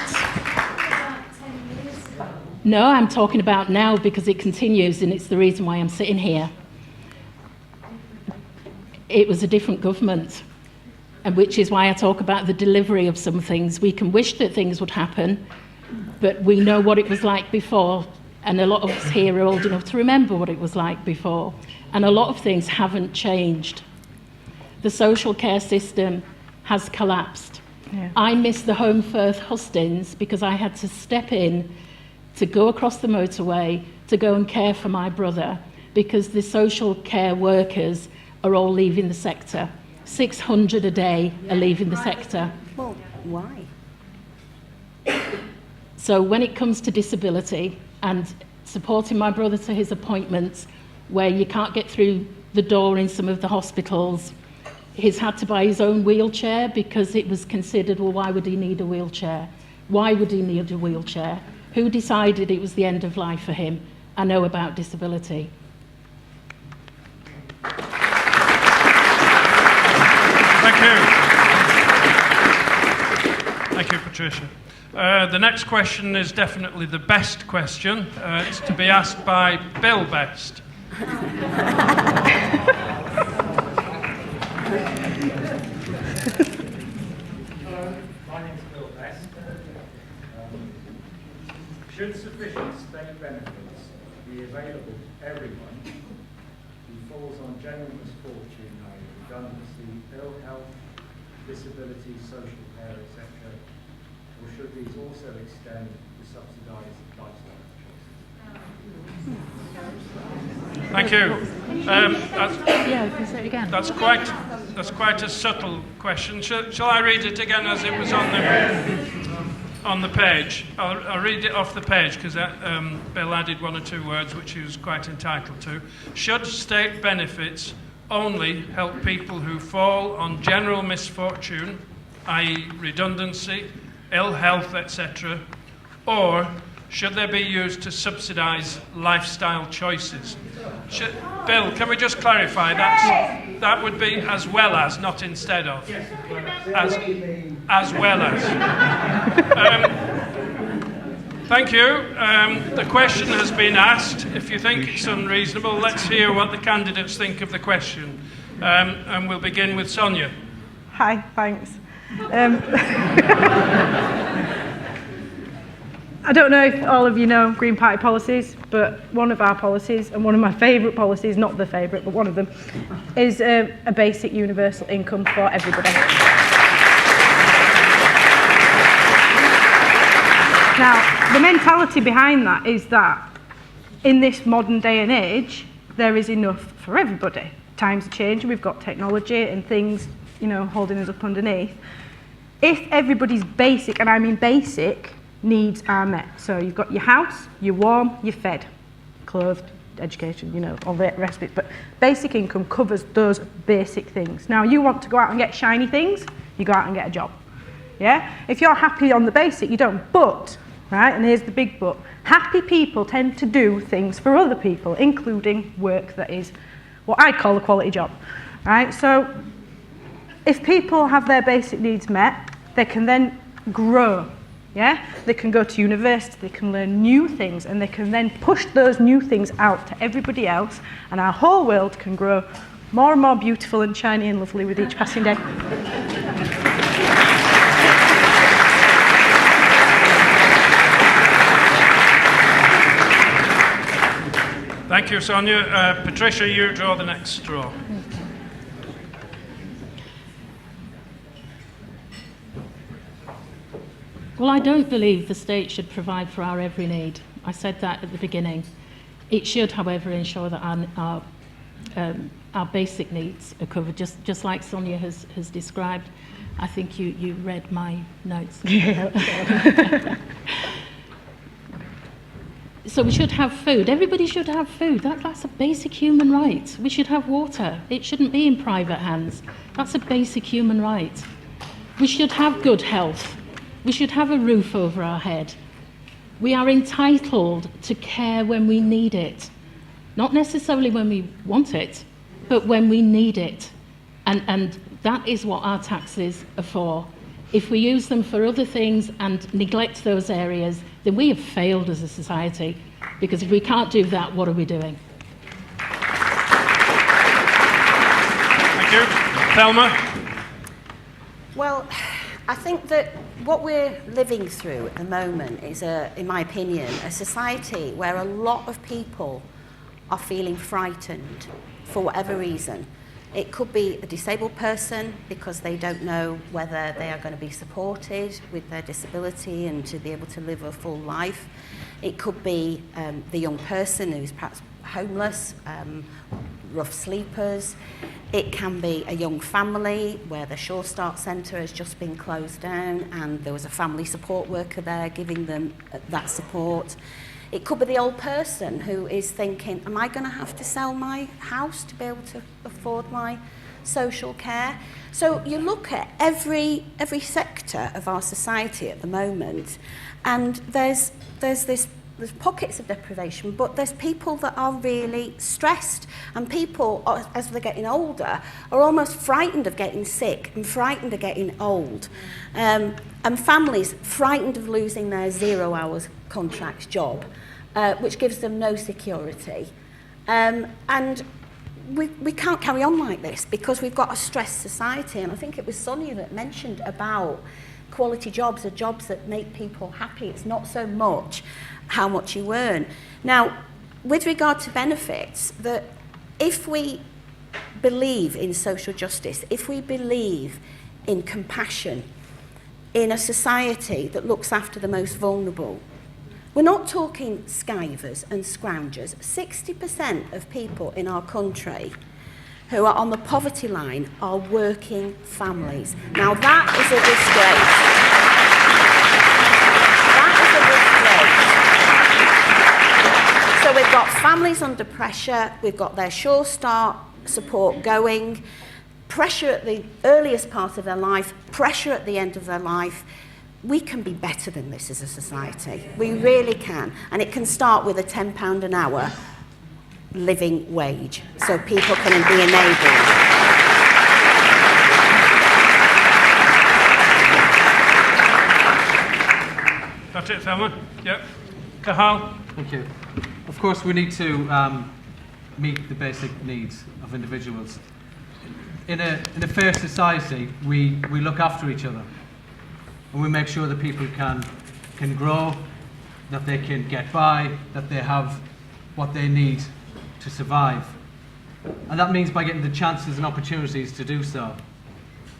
No, I'm talking about now because it continues and it's the reason why I'm sitting here. It was a different government, and which is why I talk about the delivery of some things. We can wish that things would happen, but we know what it was like before, and a lot of us here are old enough to remember what it was like before, and a lot of things haven't changed. The social care system has collapsed. Yeah. I missed the Home Firth Hustings because I had to step in to go across the motorway to go and care for my brother because the social care workers are all leaving the sector. 600 a day are leaving the sector. Well, why? So when it comes to disability and supporting my brother to his appointments where you can't get through the door in some of the hospitals, he's had to buy his own wheelchair because it was considered, well, why would he need a wheelchair? Why would he need a wheelchair? Who decided it was the end of life for him? I know about disability. Thank you. Thank you, Patricia. The next question is definitely the best question. It's to be asked by Bill Best. My name's Bill Best. Should sufficient state benefits be available to everyone who falls on general misfortune, i.e. redundancy, ill health, disability, social care, etc., or should these also extend to subsidised lifestyle choices? Thank you. Yeah, you can say it again. That's quite a subtle question. Shall I read it again as it was on the page? I'll read it off the page because Bill added one or two words which he was quite entitled to. Should state benefits only help people who fall on general misfortune, i.e. redundancy, ill health, etc., or should they be used to subsidise lifestyle choices? Bill, can we just clarify that? That would be as well as, not instead of. As well as. Thank you. The question has been asked. If you think it's unreasonable, let's hear what the candidates think of the question. And we'll begin with Sonia. Hi, thanks. I don't know if all of you know Green Party policies, but one of our policies, and one of my favourite policies, not the favourite, but one of them, is a basic universal income for everybody. Now, the mentality behind that is that in this modern day and age, there is enough for everybody. Times are changing, we've got technology and things, you know, holding us up underneath. If everybody's basic, and I mean basic, needs are met. So you've got your house, you're warm, you're fed, clothed, education, you know, all the rest of it. But basic income covers those basic things. Now, you want to go out and get shiny things, you go out and get a job. Yeah? If you're happy on the basic, you don't. But, right, and here's the big but, happy people tend to do things for other people, including work that is what I call a quality job. Right? So if people have their basic needs met, they can then grow. Yeah? They can go to university, they can learn new things, and they can then push those new things out to everybody else, and our whole world can grow more and more beautiful and shiny and lovely with each passing day. Thank you, Sonia. Patricia, you draw the next straw. Well, I don't believe the state should provide for our every need. I said that at the beginning. It should, however, ensure that our basic needs are covered, just like Sonia has described. I think you read my notes. So we should have food. Everybody should have food. That's a basic human right. We should have water. It shouldn't be in private hands. That's a basic human right. We should have good health. We should have a roof over our head. We are entitled to care when we need it. Not necessarily when we want it, but when we need it. And That is what our taxes are for. If we use them for other things and neglect those areas, then we have failed as a society, because if we can't do that, what are we doing? Thank you. Thelma? Well, I think that what we're living through at the moment is, in my opinion, a society where a lot of people are feeling frightened for whatever reason. It could be a disabled person because they don't know whether they are going to be supported with their disability and to be able to live a full life. It could be the young person who's perhaps homeless, rough sleepers. It can be a young family where the Sure Start Centre has just been closed down and there was a family support worker there giving them that support. It could be the old person who is thinking, am I going to have to sell my house to be able to afford my social care? So you look at every sector of our society at the moment, and there's pockets of deprivation, but there's people that are really stressed, and people, as they're getting older, are almost frightened of getting sick and frightened of getting old. And families frightened of losing their 0 hours contract job, which gives them no security. And we can't carry on like this because we've got a stressed society. And I think it was Sonia that mentioned about quality jobs are jobs that make people happy. It's not so much how much you earn. Now, with regard to benefits, that if we believe in social justice, if we believe in compassion, in a society that looks after the most vulnerable, we're not talking skivers and scroungers. 60% of people in our country who are on the poverty line are working families. Now that is a disgrace. That is a disgrace. So we've got families under pressure, we've got their Sure Start support going, pressure at the earliest part of their life, pressure at the end of their life. We can be better than this as a society. We really can. And it can start with a £10 an hour living wage, so people can be enabled. That's it, Thelma? Yep. Cahal? Thank you. Of course, we need to meet the basic needs of individuals. In a fair society, we look after each other. And we make sure that people can grow, that they can get by, that they have what they need to survive. And that means by getting the chances and opportunities to do so.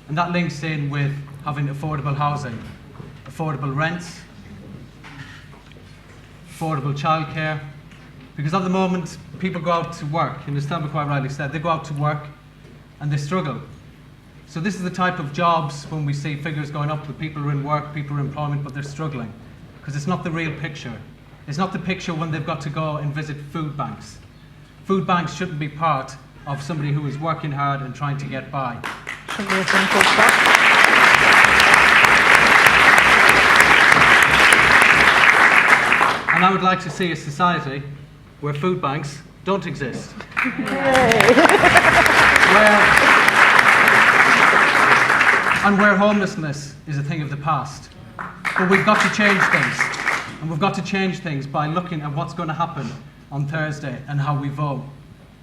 And that links in with having affordable housing, affordable rents, affordable childcare. Because at the moment, people go out to work, and as Thelma quite rightly said, they go out to work and they struggle. So this is the type of jobs when we see figures going up, that people are in work, people are in employment, but they're struggling. Because it's not the real picture. It's not the picture when they've got to go and visit food banks. Food banks shouldn't be part of somebody who is working hard and trying to get by. Shouldn't be a simple step. And I would like to see a society where food banks don't exist. Where homelessness is a thing of the past. But we've got to change things. And we've got to change things by looking at what's going to happen on Thursday and how we vote.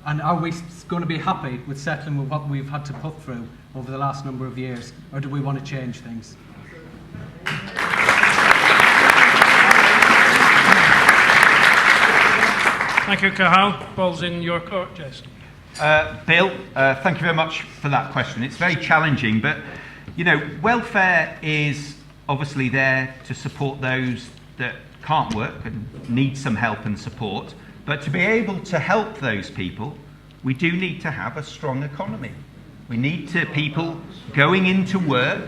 And are we going to be happy with settling with what we've had to put through over the last number of years? Or do we want to change things? Thank you, Cahal. Ball's in your court, Jason. Bill, thank you very much for that question. It's very challenging, but you know, welfare is obviously there to support those that can't work and need some help and support. But to be able to help those people, we do need to have a strong economy. We need people going into work.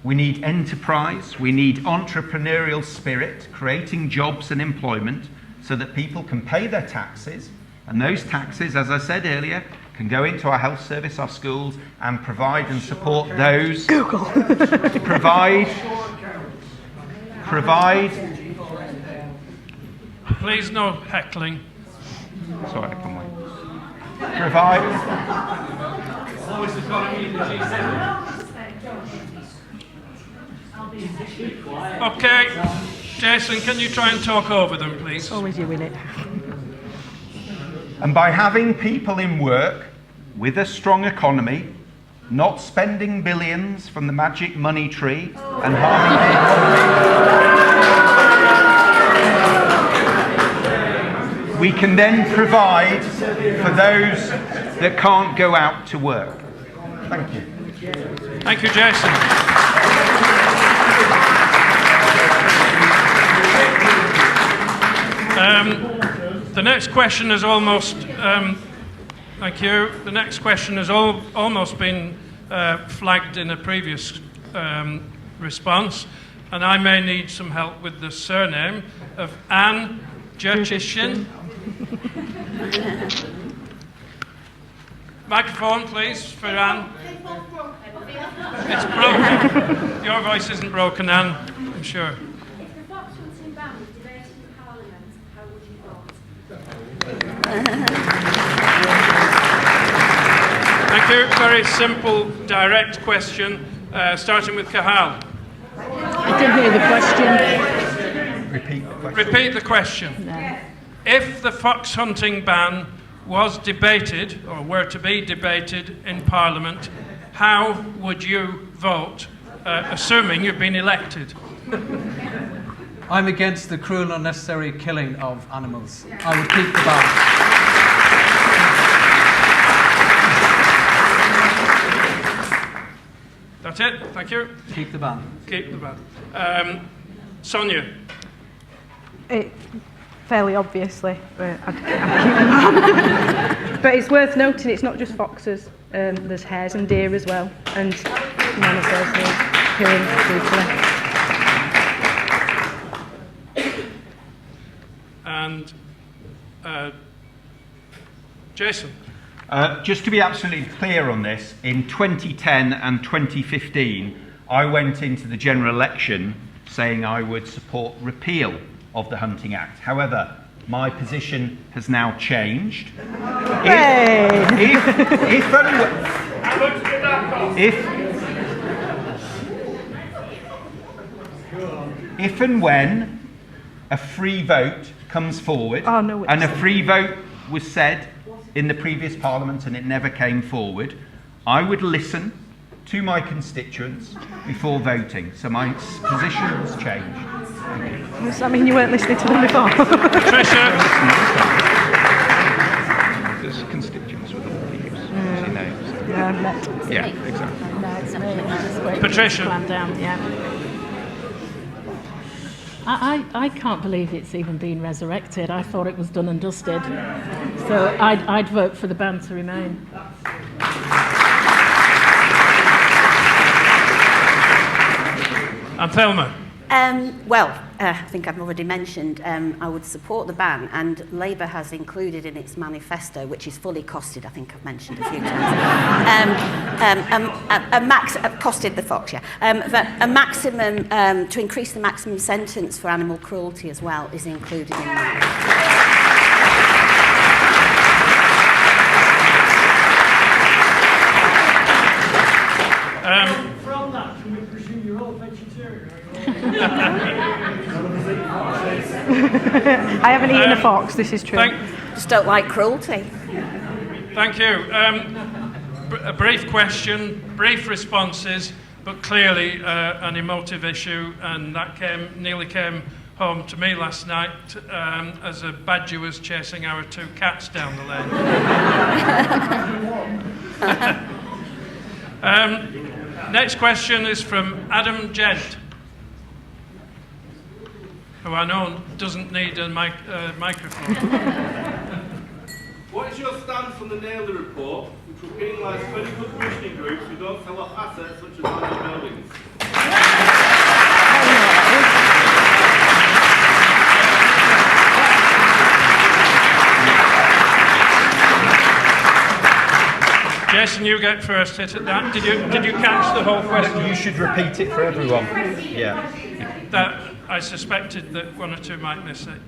We need enterprise. We need entrepreneurial spirit, creating jobs and employment so that people can pay their taxes. And those taxes, as I said earlier, can go into our health service, our schools, and provide and support those. Google. Provide. Please, no heckling. Sorry, I can wait. Okay, Jason, can you try and talk over them, please? Always you win it. And by having people in work with a strong economy, not spending billions from the magic money tree and harming the economy, we can then provide for those that can't go out to work. Thank you. Thank you, Jason. The next question has almost, thank you. The next question has almost been flagged in a previous response, and I may need some help with the surname of Anne Jurchishin. Microphone, please, for Anne. It's broken. Your voice isn't broken, Anne, I'm sure. If the fox hunting ban was debated in Parliament, how would you vote? Thank you. Very simple, direct question, starting with Cahal. I didn't hear the question. Repeat the question. Repeat the question. No. If the fox hunting ban was debated, or were to be debated in Parliament, how would you vote, assuming you've been elected? I'm against the cruel and unnecessary killing of animals. I would keep the ban. That's it. Thank you. Keep the ban. Keep the ban. Sonia. Fairly obviously, but I'd keep them on. But it's worth noting it's not just foxes. There's hares and deer as well, and none of those are killing brutally. And Jason. Just to be absolutely clear on this, in 2010 and 2015, I went into the general election saying I would support repeal of the Hunting Act. However, my position has now changed. If and when a free vote comes forward, and a free vote was said in the previous Parliament and it never came forward, I would listen to my constituents before voting. So my position has changed. Does that mean you weren't listening to them before? Patricia. There's constituents with all views, as you know. So. Yeah, exactly. No, it's me. I just wait Patricia. to plan down, yeah. I can't believe it's even been resurrected. I thought it was done and dusted. So I'd vote for the ban to remain. And Thelma. I think I've already mentioned I would support the ban, and Labour has included in its manifesto, which is fully costed, I think I've mentioned a few times, costed the fox, yeah. But a maximum, to increase the maximum sentence for animal cruelty as well is included in that. From that, can we presume you're all vegetarian? I haven't eaten a fox, this is true. Just don't like cruelty. Thank you. A brief question, brief responses, but clearly an emotive issue, and that nearly came home to me last night as a badger was chasing our two cats down the lane. Next question is from Adam Gent, who I know doesn't need a microphone. What is your stance on the Naylor report, which will penalise 20 good commissioning groups who don't sell off assets such as land buildings? Jason, you get first hit at that. Did you catch the whole question? You should repeat it for everyone. Yeah. That I suspected that one or two might miss it.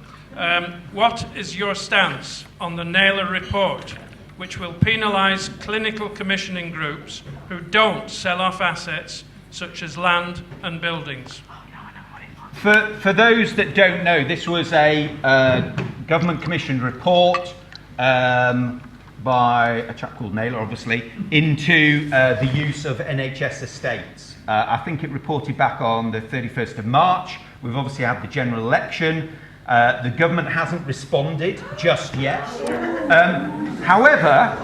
What is your stance on the Naylor report, which will penalise clinical commissioning groups who don't sell off assets such as land and buildings. For those that don't know, this was a government commissioned report by a chap called Naylor, obviously, into the use of NHS estates. I think it reported back on the 31st of March. We've obviously had the general election. The government hasn't responded just yet. However,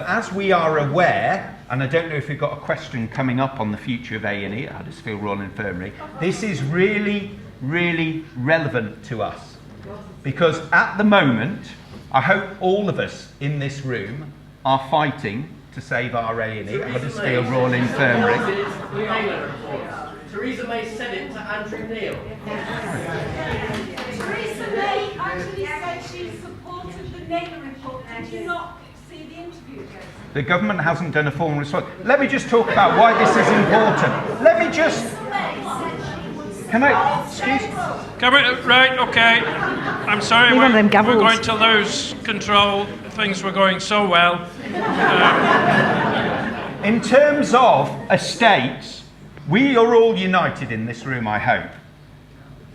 as we are aware, and I don't know if we've got a question coming up on the future of A&E at Huddersfield Royal Infirmary, this is really, really relevant to us. Because at the moment, I hope all of us in this room are fighting to save our A&E at Huddersfield Royal Infirmary. Theresa May said it to Andrew Neil. Theresa May actually said she supported the Naylor report. Did you not see the interview, Jason? The government hasn't done a formal response. Let me just talk about why this is important. Let me just... Can I... Excuse me? Right, okay. I'm sorry, we're going to lose control. Things were going so well. In terms of estates, we are all united in this room, I hope,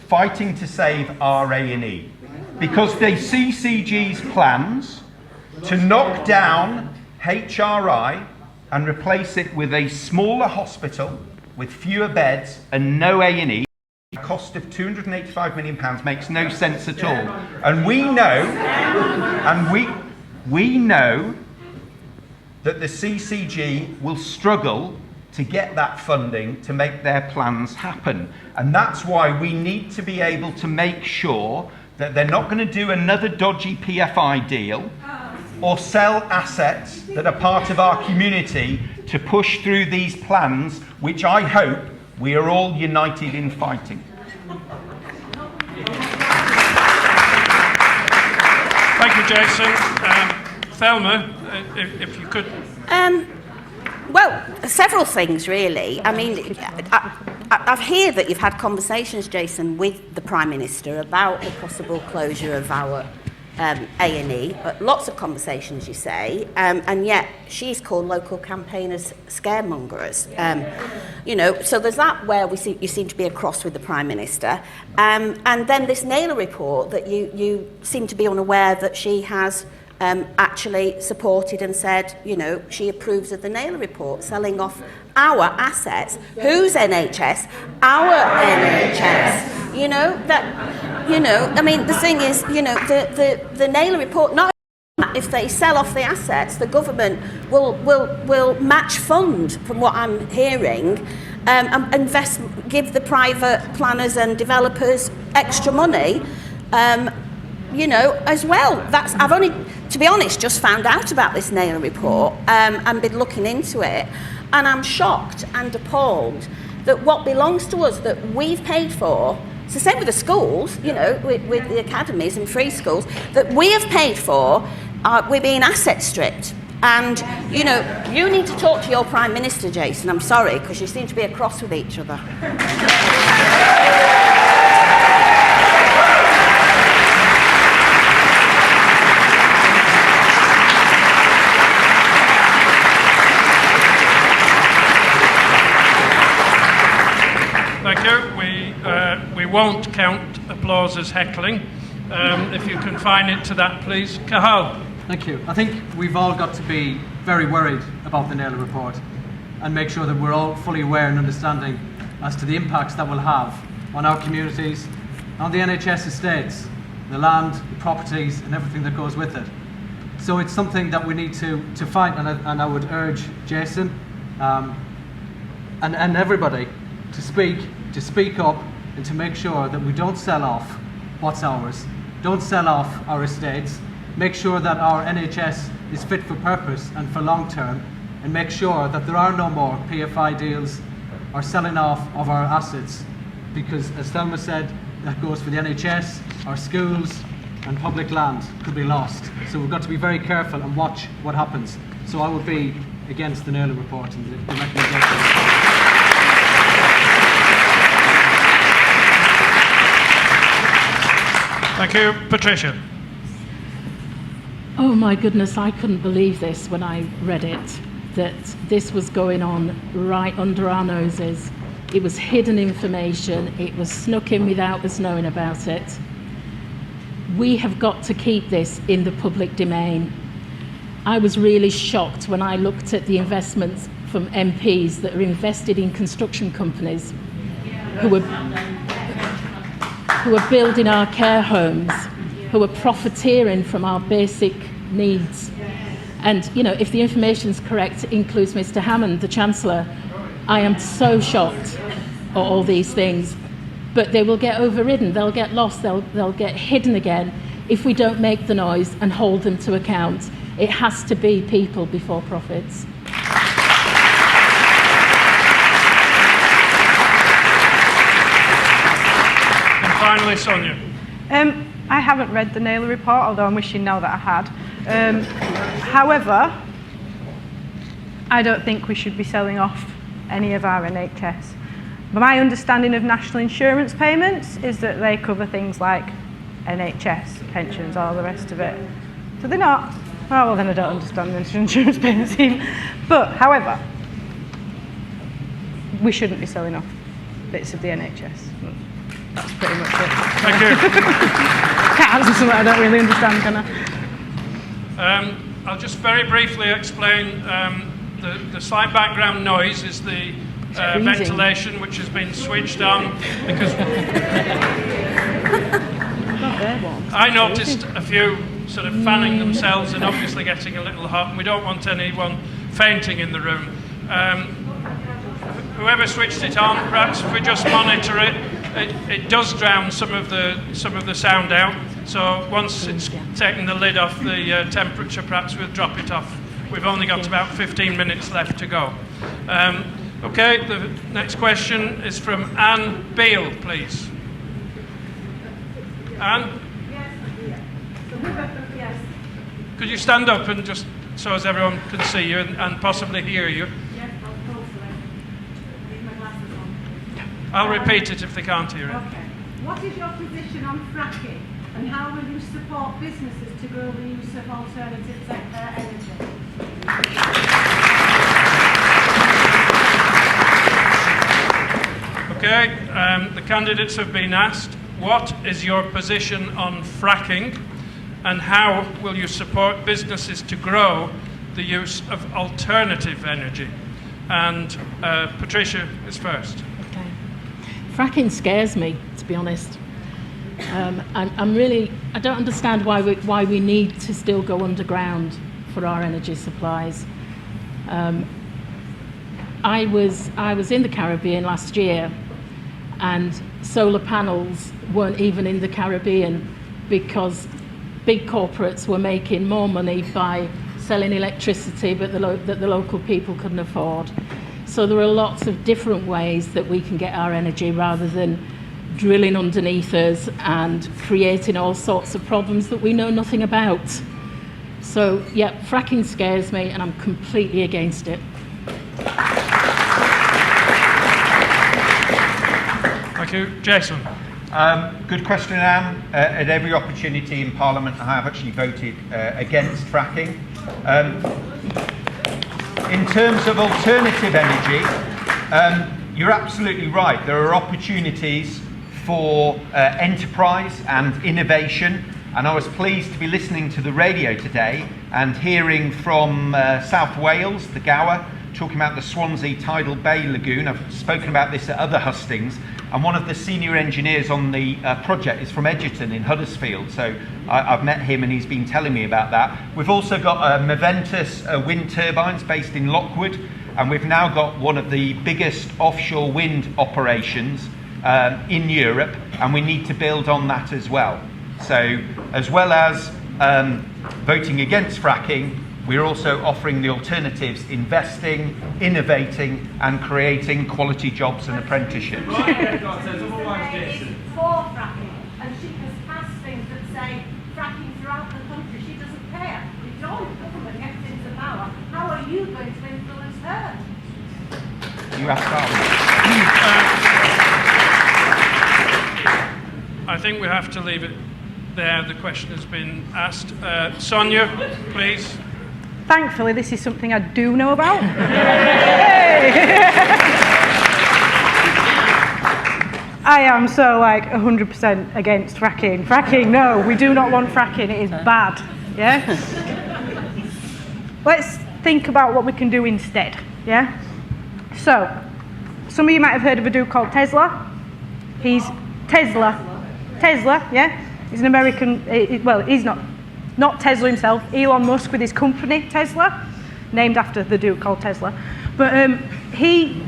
fighting to save our A&E. Because the CCG's plans to knock down HRI and replace it with a smaller hospital with fewer beds and no A&E, a cost of £285 million makes no sense at all. And we know, we know that the CCG will struggle to get that funding to make their plans happen. And that's why we need to be able to make sure that they're not going to do another dodgy PFI deal or sell assets that are part of our community to push through these plans, which I hope we are all united in fighting. Thank you, Jason. Thelma, if you could... Well, several things, really. I mean, I hear that you've had conversations, Jason, with the Prime Minister about the possible closure of our A&E. Lots of conversations, you say, and yet she's called local campaigners scaremongers. You know, so there's that where you seem to be across with the Prime Minister. And then this Naylor report that you seem to be unaware that she has actually supported and said, you know, she approves of the Naylor report, selling off our assets. Whose NHS? Our NHS. You know, I mean, the thing is, you know, the Naylor report, not if they sell off the assets, the government will match fund, from what I'm hearing, and give the private planners and developers extra money, you know, as well. I've only, to be honest, just found out about this Naylor report and been looking into it, and I'm shocked and appalled that what belongs to us that we've paid for, it's the same with the schools, you know, with the academies and free schools, that we have paid for, we're being asset stripped. And, you know, you need to talk to your Prime Minister, Jason, I'm sorry, because you seem to be across with each other. Thank you. We won't count applause as heckling. If you confine it to that, please. Cahal. Thank you. I think we've all got to be very worried about the Naylor report and make sure that we're all fully aware and understanding as to the impacts that will have on our communities, on the NHS estates, the land, the properties and everything that goes with it. So it's something that we need to fight, and I would urge Jason and everybody to speak up and to make sure that we don't sell off what's ours, don't sell off our estates, make sure that our NHS is fit for purpose and for long term, and make sure that there are no more PFI deals or selling off of our assets, because as Thelma said, that goes for the NHS, our schools and public land could be lost. So we've got to be very careful and watch what happens. So I would be against the Naylor report and the recommendation. Thank you. Patricia. Oh my goodness, I couldn't believe this when I read it, that this was going on right under our noses. It was hidden information, it was snuck in without us knowing about it. We have got to keep this in the public domain. I was really shocked when I looked at the investments from MPs that are invested in construction companies who are building our care homes, who are profiteering from our basic needs. And, you know, if the information's correct, it includes Mr. Hammond, the Chancellor. I am so shocked at all these things. But they will get overridden, they'll get lost, they'll get hidden again if we don't make the noise and hold them to account. It has to be people before profits. And finally, Sonia. I haven't read the Naylor report, although I'm wishing now that I had. However, I don't think we should be selling off any of our NHS. My understanding of national insurance payments is that they cover things like NHS, pensions, all the rest of it. Do they not? Oh, well, then I don't understand the national insurance payment scheme. But, however, we shouldn't be selling off bits of the NHS. That's pretty much it. Thank you. Can't answer something I don't really understand, can I? I'll just very briefly explain the slight background noise is the ventilation which has been switched on because I noticed a few sort of fanning themselves and obviously getting a little hot, and we don't want anyone fainting in the room. Whoever switched it on, perhaps if we just monitor it, it does drown some of the sound out. So once it's taken the lid off the temperature, perhaps we'll drop it off. We've only got about 15 minutes left to go. Okay, the next question is from Anne Beale, please. Anne? Yes. Could you stand up and just so as everyone can see you and possibly hear you? Yes, hopefully. Leave my glasses on. I'll repeat it if they can't hear it. Okay. What is your position on fracking, and how will you support businesses to grow the use of alternative energy? Okay, the candidates have been asked, what is your position on fracking and how will you support businesses to grow the use of alternative energy? And Patricia is first. Okay. Fracking scares me, to be honest. I don't understand why we need to still go underground for our energy supplies. I was in the Caribbean last year, and solar panels weren't even in the Caribbean because big corporates were making more money by selling electricity that the local people couldn't afford. So there are lots of different ways that we can get our energy rather than drilling underneath us and creating all sorts of problems that we know nothing about. So yeah, fracking scares me and I'm completely against it. Thank you. Jason. Good question, Anne. At every opportunity in Parliament, I have actually voted against fracking. In terms of alternative energy, you're absolutely right. There are opportunities for enterprise and innovation, and I was pleased to be listening to the radio today and hearing from South Wales, the Gower, talking about the Swansea Tidal Bay Lagoon. I've spoken about this at other Hustings, and one of the senior engineers on the project is from Edgerton in Huddersfield, so I've met him and he's been telling me about that. We've also got Maventus wind turbines based in Lockwood, and we've now got one of the biggest offshore wind operations in Europe, and we need to build on that as well. So as well as voting against fracking, we're also offering the alternatives, investing, innovating and creating quality jobs and apprenticeships. For fracking, and she has passed things that say fracking throughout the country. She doesn't care. If your government gets into power, how are you going to influence her? You asked I think we have to leave it there, the question has been asked. Sonia, please. Thankfully, this is something I do know about. I am so 100% against fracking. Fracking, no, we do not want fracking. It is bad. Yeah. Let's think about what we can do instead. Yeah. So, some of you might have heard of a dude called Tesla. He's Tesla, yeah. He's an American. Well, he's not Tesla himself. Elon Musk with his company Tesla, named after the dude called Tesla. But he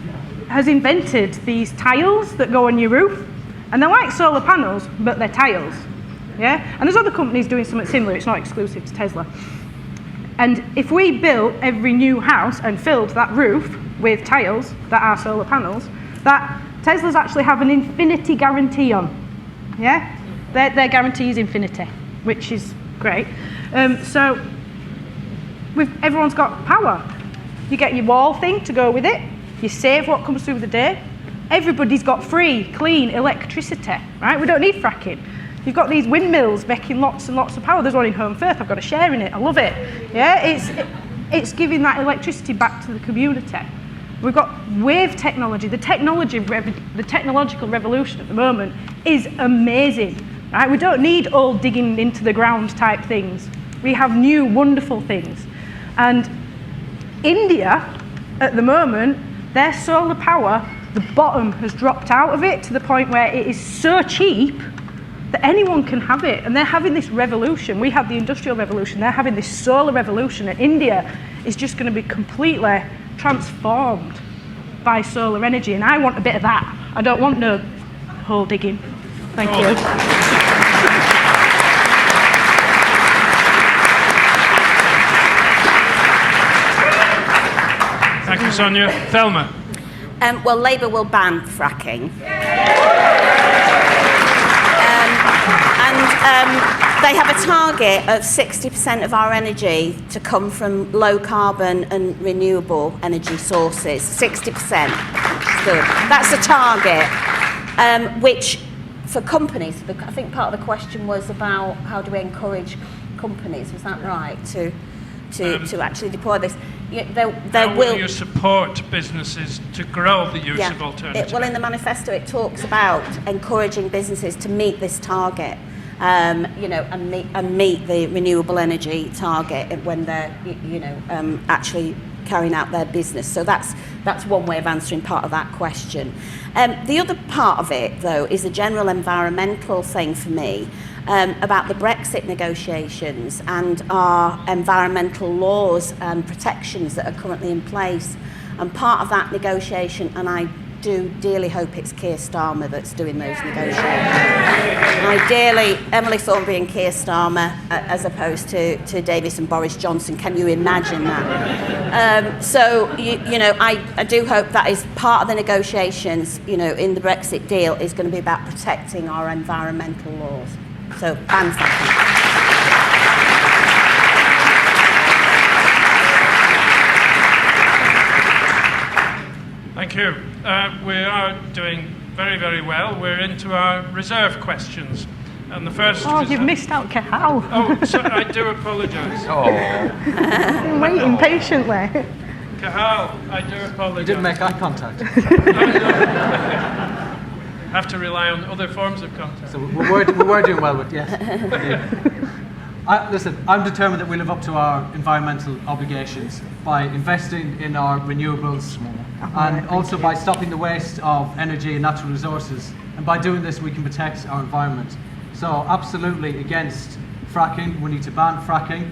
has invented these tiles that go on your roof, and they're like solar panels, but they're tiles. Yeah. And there's other companies doing something similar. It's not exclusive to Tesla. And if we built every new house and filled that roof with tiles that are solar panels, that Teslas actually have an infinity guarantee on. Yeah? Their guarantee is infinity, which is great. So everyone's got power. You get your wall thing to go with it. You save what comes through the day. Everybody's got free, clean electricity, right? We don't need fracking. You've got these windmills making lots and lots of power. There's one in Home Firth. I've got a share in it. I love it. Yeah, it's giving that electricity back to the community. We've got wave technology. The technological revolution at the moment is amazing. Right? We don't need all digging into the ground type things. We have new wonderful things. And India, at the moment, their solar power, the bottom has dropped out of it to the point where it is so cheap that anyone can have it. And they're having this revolution. We had the Industrial Revolution. They're having this solar revolution. And India is just going to be completely transformed by solar energy. And I want a bit of that. I don't want no hole digging. Thank you. Thank you, Sonia. Thelma. Well, Labour will ban fracking. They have a target of 60% of our energy to come from low carbon and renewable energy sources. 60%. Good. That's a target, which for companies, I think part of the question was about how do we encourage companies, was that right, to actually deploy this? How will you support businesses to grow the use of alternatives? Well, in the manifesto it talks about encouraging businesses to meet this target. And meet the renewable energy target when they're, actually carrying out their business. So that's one way of answering part of that question. The other part of it, though, is a general environmental thing for me about the Brexit negotiations and our environmental laws and protections that are currently in place. And part of that negotiation, and I do dearly hope it's Keir Starmer that's doing those negotiations. Emily Thornberry and Keir Starmer, as opposed to Davis and Boris Johnson. Can you imagine that? I do hope that is part of the negotiations, in the Brexit deal, is going to be about protecting our environmental laws. So, ban fracking. Thank you. We are doing very, very well. We're into our reserve questions. And the first... Oh, you've missed out Cahal. Oh, sorry, I do apologise. I'm waiting patiently. Cahal, I do apologise. You didn't make eye contact. Have to rely on other forms of contact. So we were doing well with, yes. Listen, I'm determined that we live up to our environmental obligations by investing in our renewables and also by stopping the waste of energy and natural resources. And by doing this, we can protect our environment. So absolutely against fracking. We need to ban fracking.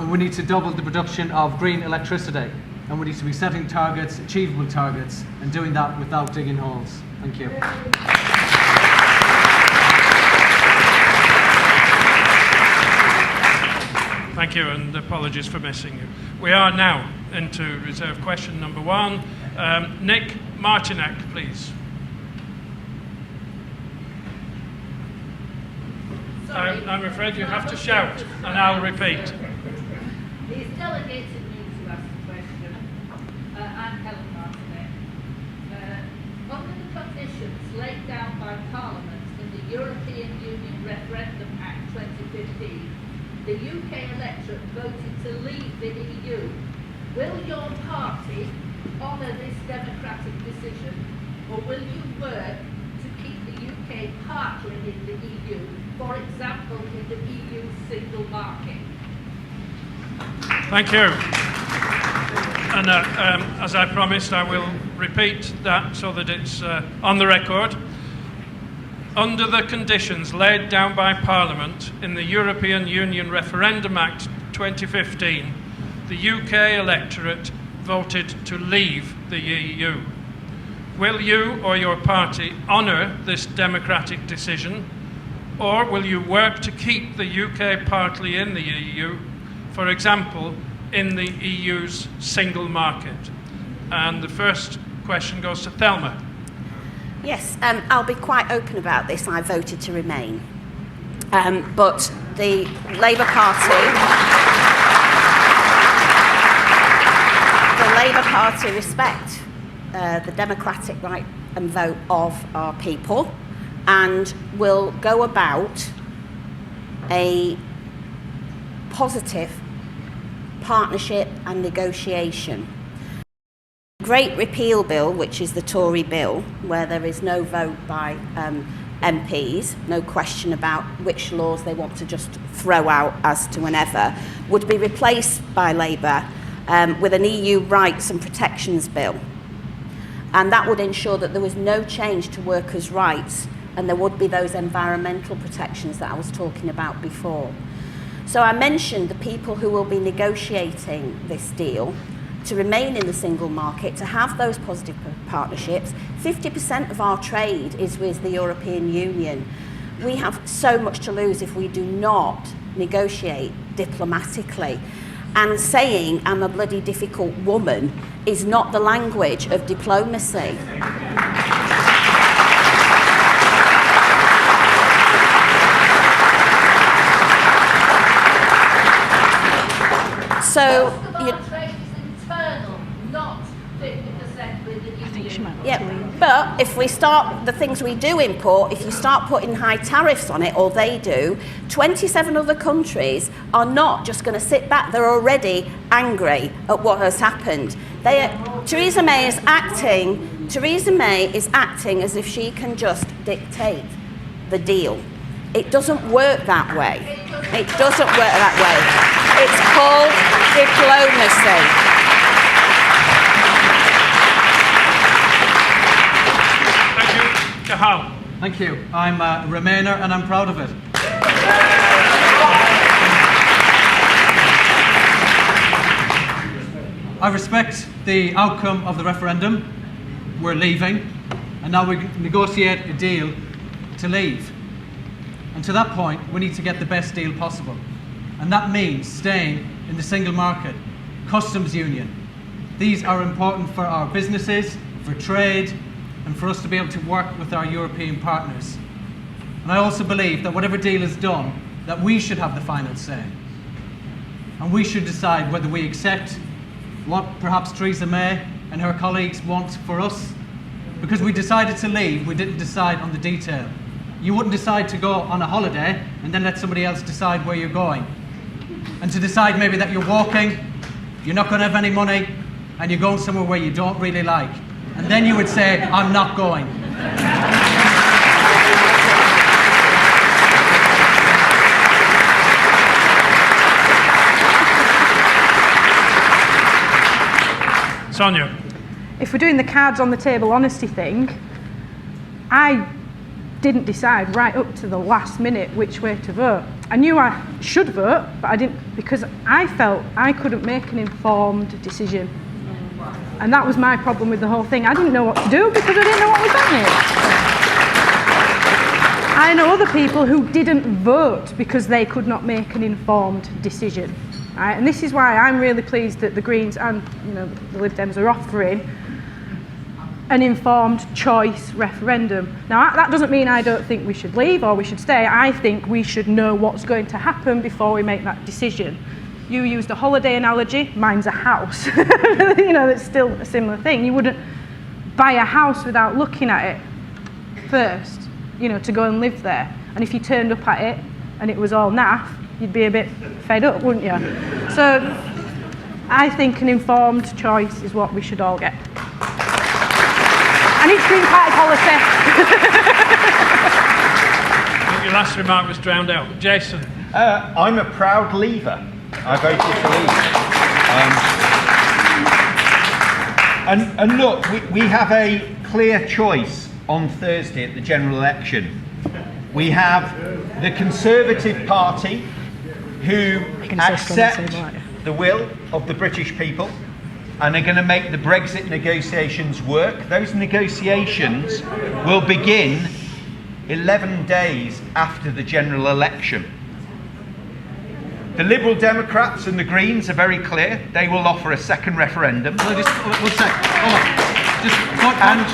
We need to double the production of green electricity. And we need to be setting targets, achievable targets, and doing that without digging holes. Thank you. Thank you, and apologies for missing you. We are now into reserve question number one. Nick Martinek, please. I'm afraid you have to shout, and I'll repeat. He's delegated me to ask the question. I'm Helen Martinek. Under the conditions laid down by Parliament in the European Union Referendum Act the UK electorate voted to leave the EU. Will your party honour this democratic decision, or will you work to keep the UK partly in the EU, for example, in the EU single market? Thank you. And as I promised, I will repeat that so that it's on the record. Under the conditions laid down by Parliament in the European Union Referendum Act 2015, the UK electorate voted to leave the EU. Will you or your party honour this democratic decision, or will you work to keep the UK partly in the EU, for example, in the EU's single market? And the first question goes to Thelma. Yes, I'll be quite open about this. I voted to remain. But the Labour Party respect the democratic right and vote of our people, and will go about a positive partnership and negotiation. Great Repeal Bill, which is the Tory bill, where there is no vote by MPs, no question about which laws they want to just throw out as to whenever, would be replaced by Labour with an EU rights and protections bill. And that would ensure that there was no change to workers' rights, and there would be those environmental protections that I was talking about before. So I mentioned the people who will be negotiating this deal to remain in the single market, to have those positive partnerships. 50% of our trade is with the European Union. We have so much to lose if we do not negotiate diplomatically. And saying I'm a bloody difficult woman is not the language of diplomacy. So, yeah, but if we start the things we do import, if you start putting high tariffs on it, or they do, 27 other countries are not just going to sit back. They're already angry at what has happened. Theresa May is acting as if she can just dictate the deal. It doesn't work that way. It doesn't work that way. It's called diplomacy. Thank you. I'm a Remainer and I'm proud of it. I respect the outcome of the referendum. We're leaving, and now we negotiate a deal to leave. And to that point, we need to get the best deal possible. And that means staying in the single market, customs union. These are important for our businesses, for trade, and for us to be able to work with our European partners. And I also believe that whatever deal is done, that we should have the final say. And we should decide whether we accept what perhaps Theresa May and her colleagues want for us. Because we decided to leave, we didn't decide on the detail. You wouldn't decide to go on a holiday and then let somebody else decide where you're going. And to decide maybe that you're walking, you're not going to have any money, and you're going somewhere where you don't really like. And then you would say, I'm not going. Sonia. If we're doing the cards on the table honesty thing, I didn't decide right up to the last minute which way to vote. I knew I should vote, but I didn't, because I felt I couldn't make an informed decision. And that was my problem with the whole thing. I didn't know what to do because I didn't know what was happening. I know other people who didn't vote because they could not make an informed decision. Right? And this is why I'm really pleased that the Greens and the Lib Dems are offering an informed choice referendum. Now, that doesn't mean I don't think we should leave or we should stay. I think we should know what's going to happen before we make that decision. You used a holiday analogy, mine's a house. It's still a similar thing. You wouldn't buy a house without looking at it first, to go and live there. And if you turned up at it and it was all naff, you'd be a bit fed up, wouldn't you? So I think an informed choice is what we should all get. And it's Green Party policy. Your last remark was drowned out. Jason. I'm a proud leaver. I voted to leave. And look, we have a clear choice on Thursday at the general election. We have the Conservative Party, who accept the will of the British people and are going to make the Brexit negotiations work. Those negotiations will begin 11 days after the general election. The Liberal Democrats and the Greens are very clear. They will offer a second referendum. No, just one second. Hold on.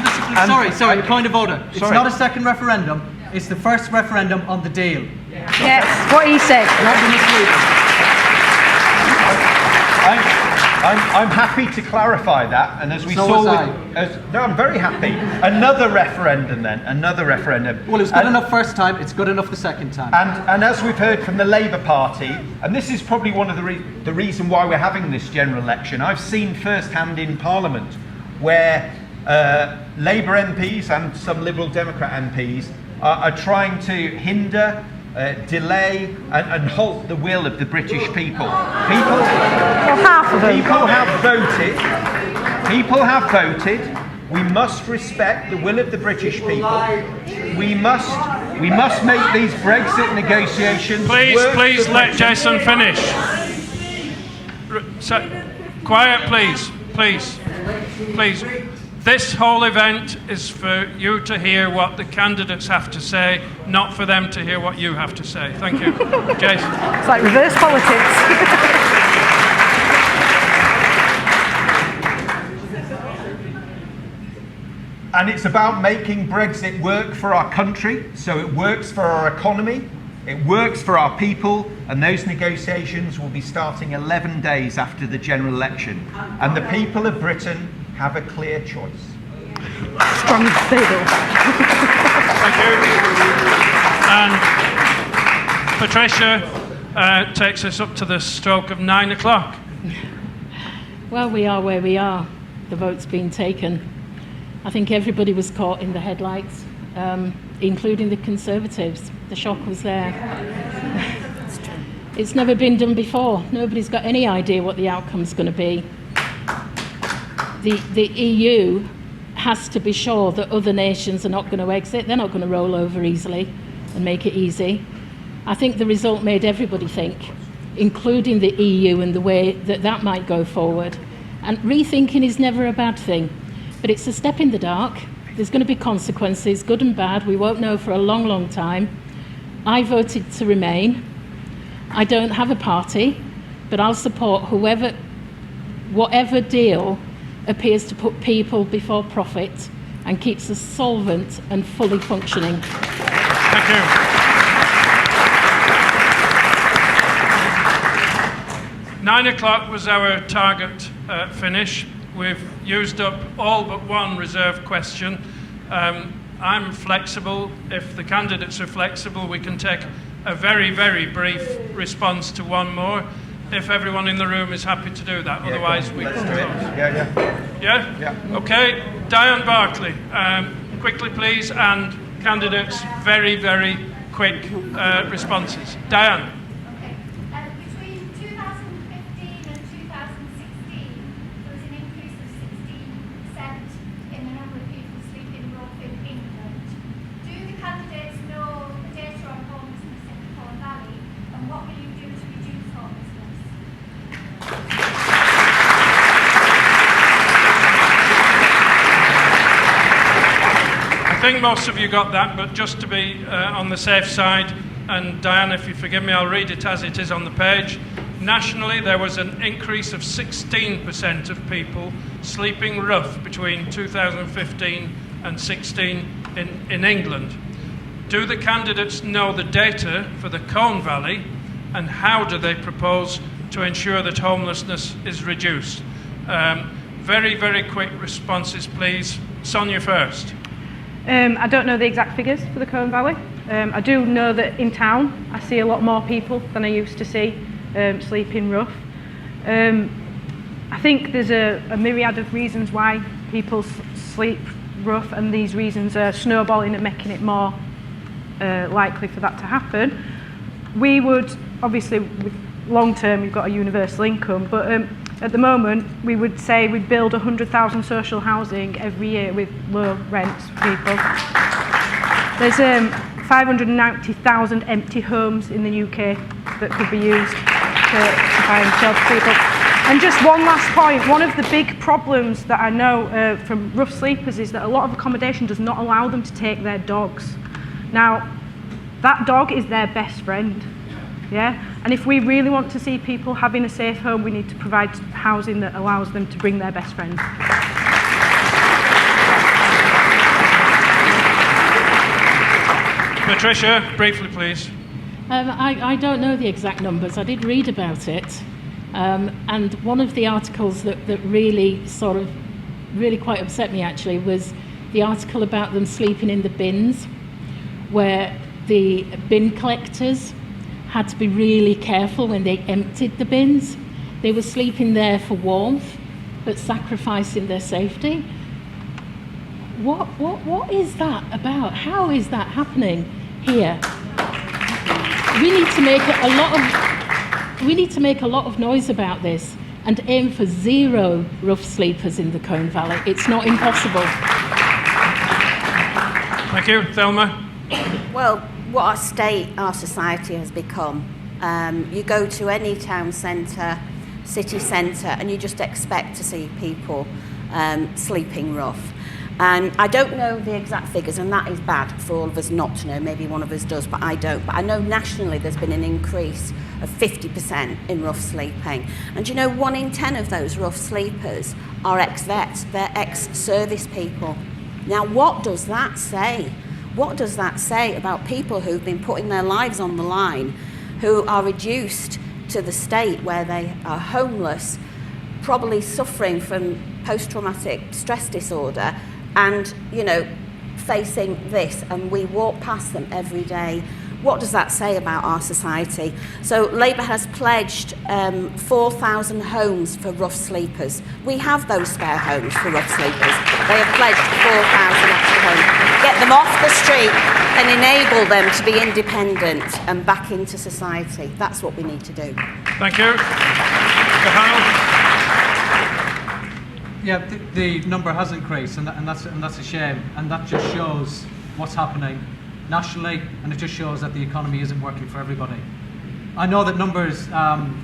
Sorry, point of order. It's not a second referendum. It's the first referendum on the deal. Yes, what he said. Not the misleading. I'm happy to clarify that, and as we saw no, I'm very happy. Another referendum then, another referendum. Well, it was good enough first time, it's good enough the second time. And as we've heard from the Labour Party, and this is probably one of the reason why we're having this general election, I've seen firsthand in Parliament where Labour MPs and some Liberal Democrat MPs are trying to hinder, delay and halt the will of the British people. People have voted. We must respect the will of the British people. We must make these Brexit negotiations work. Please let Jason finish. Quiet, please. This whole event is for you to hear what the candidates have to say, not for them to hear what you have to say. Thank you. Jason. It's like reverse politics. And it's about making Brexit work for our country, so it works for our economy, it works for our people, and those negotiations will be starting 11 days after the general election. And the people of Britain have a clear choice. Strong stable. Thank you. And Patricia takes us up to the stroke of 9 o'clock. Well, we are where we are. The vote's been taken. I think everybody was caught in the headlights, including the Conservatives. The shock was there. It's never been done before. Nobody's got any idea what the outcome's going to be. The EU has to be sure that other nations are not going to exit. They're not going to roll over easily and make it easy. I think the result made everybody think, including the EU and the way that might go forward. And rethinking is never a bad thing, but it's a step in the dark. There's going to be consequences, good and bad. We won't know for a long, long time. I voted to remain. I don't have a party, but I'll support whatever deal appears to put people before profit and keeps us solvent and fully functioning. Thank you. Nine o'clock was our target finish. We've used up all but one reserved question. I'm flexible. If the candidates are flexible, we can take a very, very brief response to one more. If everyone in the room is happy to do that, otherwise we can close. Yeah? Okay, Diane Barclay, quickly please, and candidates, very, very quick responses. Diane. Between 2015 and 2016, there was an increase of 16% in the number of people sleeping rough in England. Do the candidates know the data on homelessness in the Colne Valley, and what will you do to reduce homelessness? I think most of you got that, but just to be on the safe side, and Diane, if you forgive me, I'll read it as it is on the page. Nationally, there was an increase of 16% of people sleeping rough between 2015 and 16 in England. Do the candidates know the data for the Colne Valley, and how do they propose to ensure that homelessness is reduced? Very, very quick responses, please. Sonia first. I don't know the exact figures for the Colne Valley. I do know that in town I see a lot more people than I used to see sleeping rough. I think there's a myriad of reasons why people sleep rough, and these reasons are snowballing and making it more likely for that to happen. We would, obviously, with long term, we've got a universal income, but at the moment, we would say we'd build 100,000 social housing every year with low rents for people. There's 590,000 empty homes in the UK that could be used to buy and shelter people. And just one last point, one of the big problems that I know from rough sleepers is that a lot of accommodation does not allow them to take their dogs. Now, that dog is their best friend, yeah? And if we really want to see people having a safe home, we need to provide housing that allows them to bring their best friend. Patricia, briefly, please. I don't know the exact numbers. I did read about it. And one of the articles that really really quite upset me actually was the article about them sleeping in the bins, where the bin collectors had to be really careful when they emptied the bins. They were sleeping there for warmth, but sacrificing their safety. What is that about? How is that happening here? We need to make a lot of noise about this and aim for 0 rough sleepers in the Colne Valley. It's not impossible. Thank you. Thelma? Well, what our society has become. You go to any town centre, city centre, and you just expect to see people sleeping rough. And I don't know the exact figures, and that is bad for all of us not to know. Maybe one of us does, but I don't. But I know nationally there's been an increase of 50% in rough sleeping. And you know, 1 in 10 of those rough sleepers are ex-vets, they're ex-service people. Now, what does that say? What does that say about people who've been putting their lives on the line, who are reduced to the state where they are homeless, probably suffering from post-traumatic stress disorder, and, you know, facing this, and we walk past them every day? What does that say about our society? So Labour has pledged 4,000 homes for rough sleepers. We have those spare homes for rough sleepers. They have pledged 4,000 extra homes. Get them off the street and enable them to be independent and back into society. That's what we need to do. Thank you. Cathal? Yeah, the number has increased, and that's a shame, and that just shows what's happening nationally, and it just shows that the economy isn't working for everybody. I know that numbers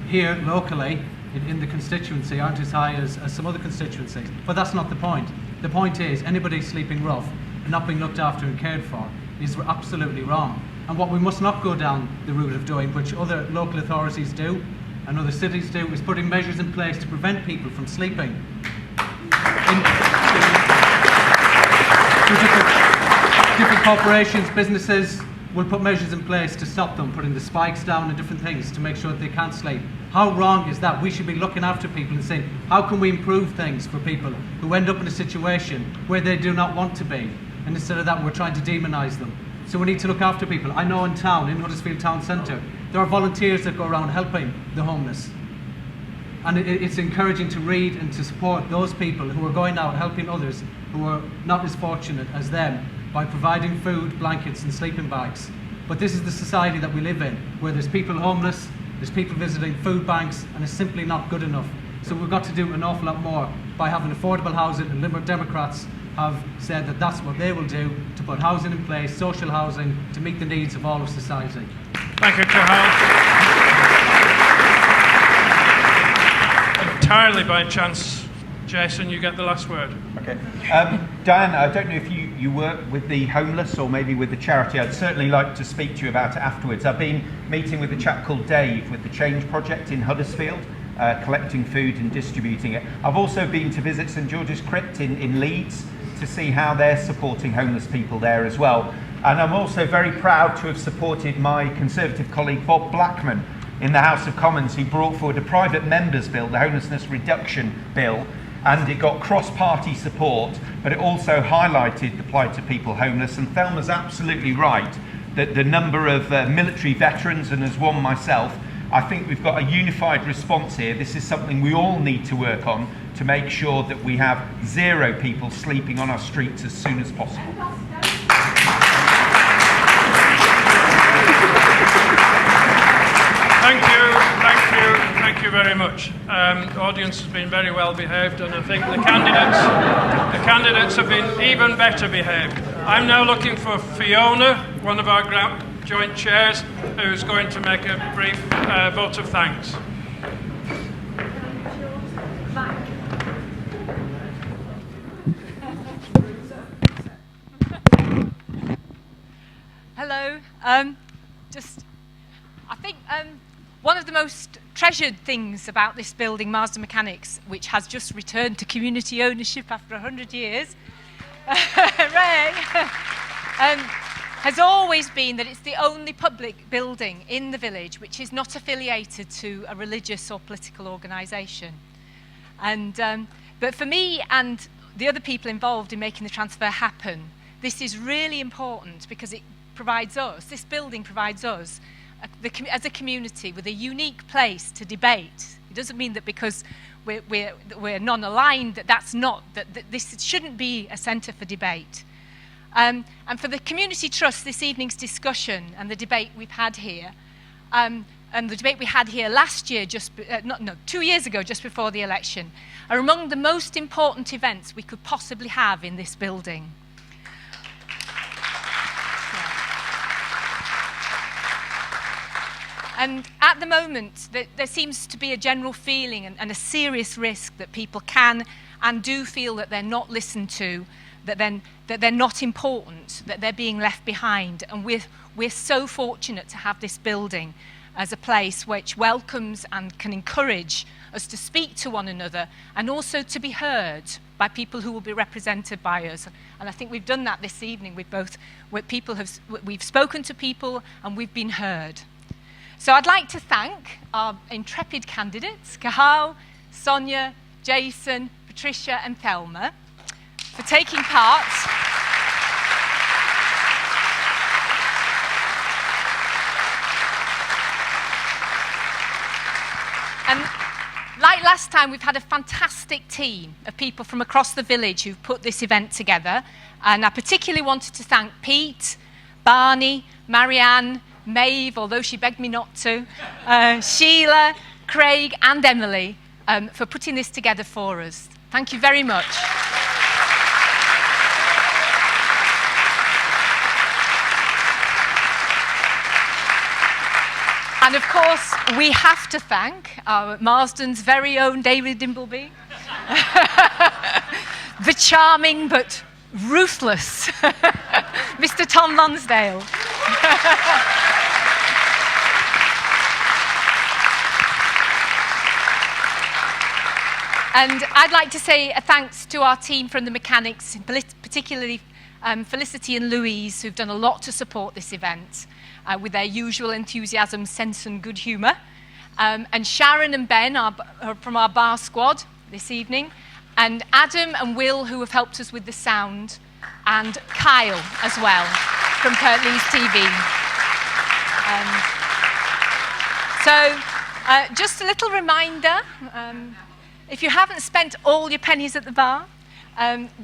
here locally in the constituency aren't as high as some other constituencies, but that's not the point. The point is anybody sleeping rough and not being looked after and cared for is absolutely wrong. And what we must not go down the route of doing, which other local authorities do and other cities do, is putting measures in place to prevent people from sleeping. Different corporations, businesses will put measures in place to stop them, putting the spikes down and different things to make sure that they can't sleep. How wrong is that? We should be looking after people and saying, how can we improve things for people who end up in a situation where they do not want to be? And instead of that, we're trying to demonise them. So we need to look after people. I know in town, in Huddersfield Town Centre, there are volunteers that go around helping the homeless. And it's encouraging to read and to support those people who are going out helping others who are not as fortunate as them by providing food, blankets and sleeping bags. But this is the society that we live in, where there's people homeless, there's people visiting food banks, and it's simply not good enough. So we've got to do an awful lot more by having affordable housing, and Liberal Democrats have said that that's what they will do, to put housing in place, social housing, to meet the needs of all of society. Thank you, Cathal. Entirely by chance, Jason, you get the last word. Okay. Diane, I don't know if you work with the homeless or maybe with the charity. I'd certainly like to speak to you about it afterwards. I've been meeting with a chap called Dave with the Change Project in Huddersfield, collecting food and distributing it. I've also been to visit St George's Crypt in Leeds to see how they're supporting homeless people there as well. And I'm also very proud to have supported my Conservative colleague Bob Blackman in the House of Commons, who brought forward a private members bill, the Homelessness Reduction Bill, and it got cross-party support, but it also highlighted the plight of people homeless. And Thelma's absolutely right. the number of military veterans, and as one myself, I think we've got a unified response here. This is something we all need to work on to make sure that we have 0 people sleeping on our streets as soon as possible. Thank you very much. The audience has been very well behaved, and I think the candidates have been even better behaved. I'm now looking for Fiona, one of our joint chairs, who's going to make a brief vote of thanks. Hello. I think one of the most treasured things about this building, Marsden Mechanics, which has just returned to community ownership after 100 years, hooray, has always been that it's the only public building in the village which is not affiliated to a religious or political organisation. But for me and the other people involved in making the transfer happen, this is really important because it provides us, this building provides us, as a community, with a unique place to debate. It doesn't mean that because we're non-aligned that that this shouldn't be a centre for debate. And for the Community Trust, this evening's discussion and the debate we've had here, and the debate we had here last year, 2 years ago, just before the election, are among the most important events we could possibly have in this building. And at the moment, there seems to be a general feeling and a serious risk that people can and do feel that they're not listened to, that they're not important, that they're being left behind. And we're so fortunate to have this building as a place which welcomes and can encourage us to speak to one another and also to be heard by people who will be represented by us. And I think we've done that this evening with we've spoken to people and we've been heard. So I'd like to thank our intrepid candidates, Cahal, Sonia, Jason, Patricia and Thelma, for taking part. And like last time, we've had a fantastic team of people from across the village who've put this event together. And I particularly wanted to thank Pete, Barney, Marianne, Maeve, although she begged me not to, Sheila, Craig and Emily for putting this together for us. Thank you very much. And of course, we have to thank our Marsden's very own David Dimbleby, the charming but ruthless Mr. Tom Lonsdale. And I'd like to say a thanks to our team from the Mechanics, particularly Felicity and Louise, who've done a lot to support this event with their usual enthusiasm, sense and good humour. And Sharon and Ben are from our bar squad this evening. And Adam and Will, who have helped us with the sound. And Kyle as well, from Kirklees TV. So just a little reminder, if you haven't spent all your pennies at the bar,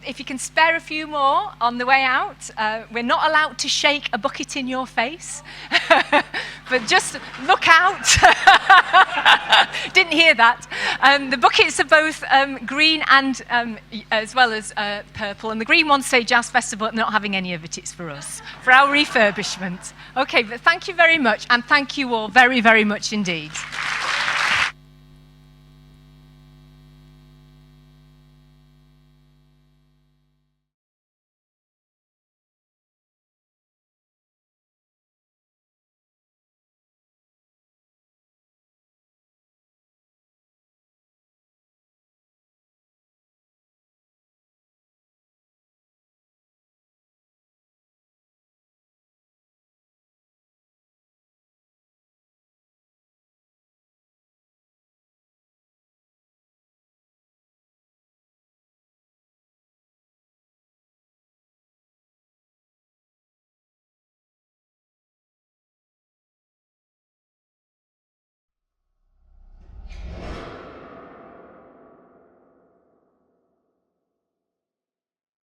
if you can spare a few more on the way out, we're not allowed to shake a bucket in your face, but just look out. Didn't hear that. The buckets are both green and as well as purple, and the green ones say Jazz Festival, but not having any of it, it's for us, for our refurbishment. Okay, but thank you very much, and thank you all very, very much indeed.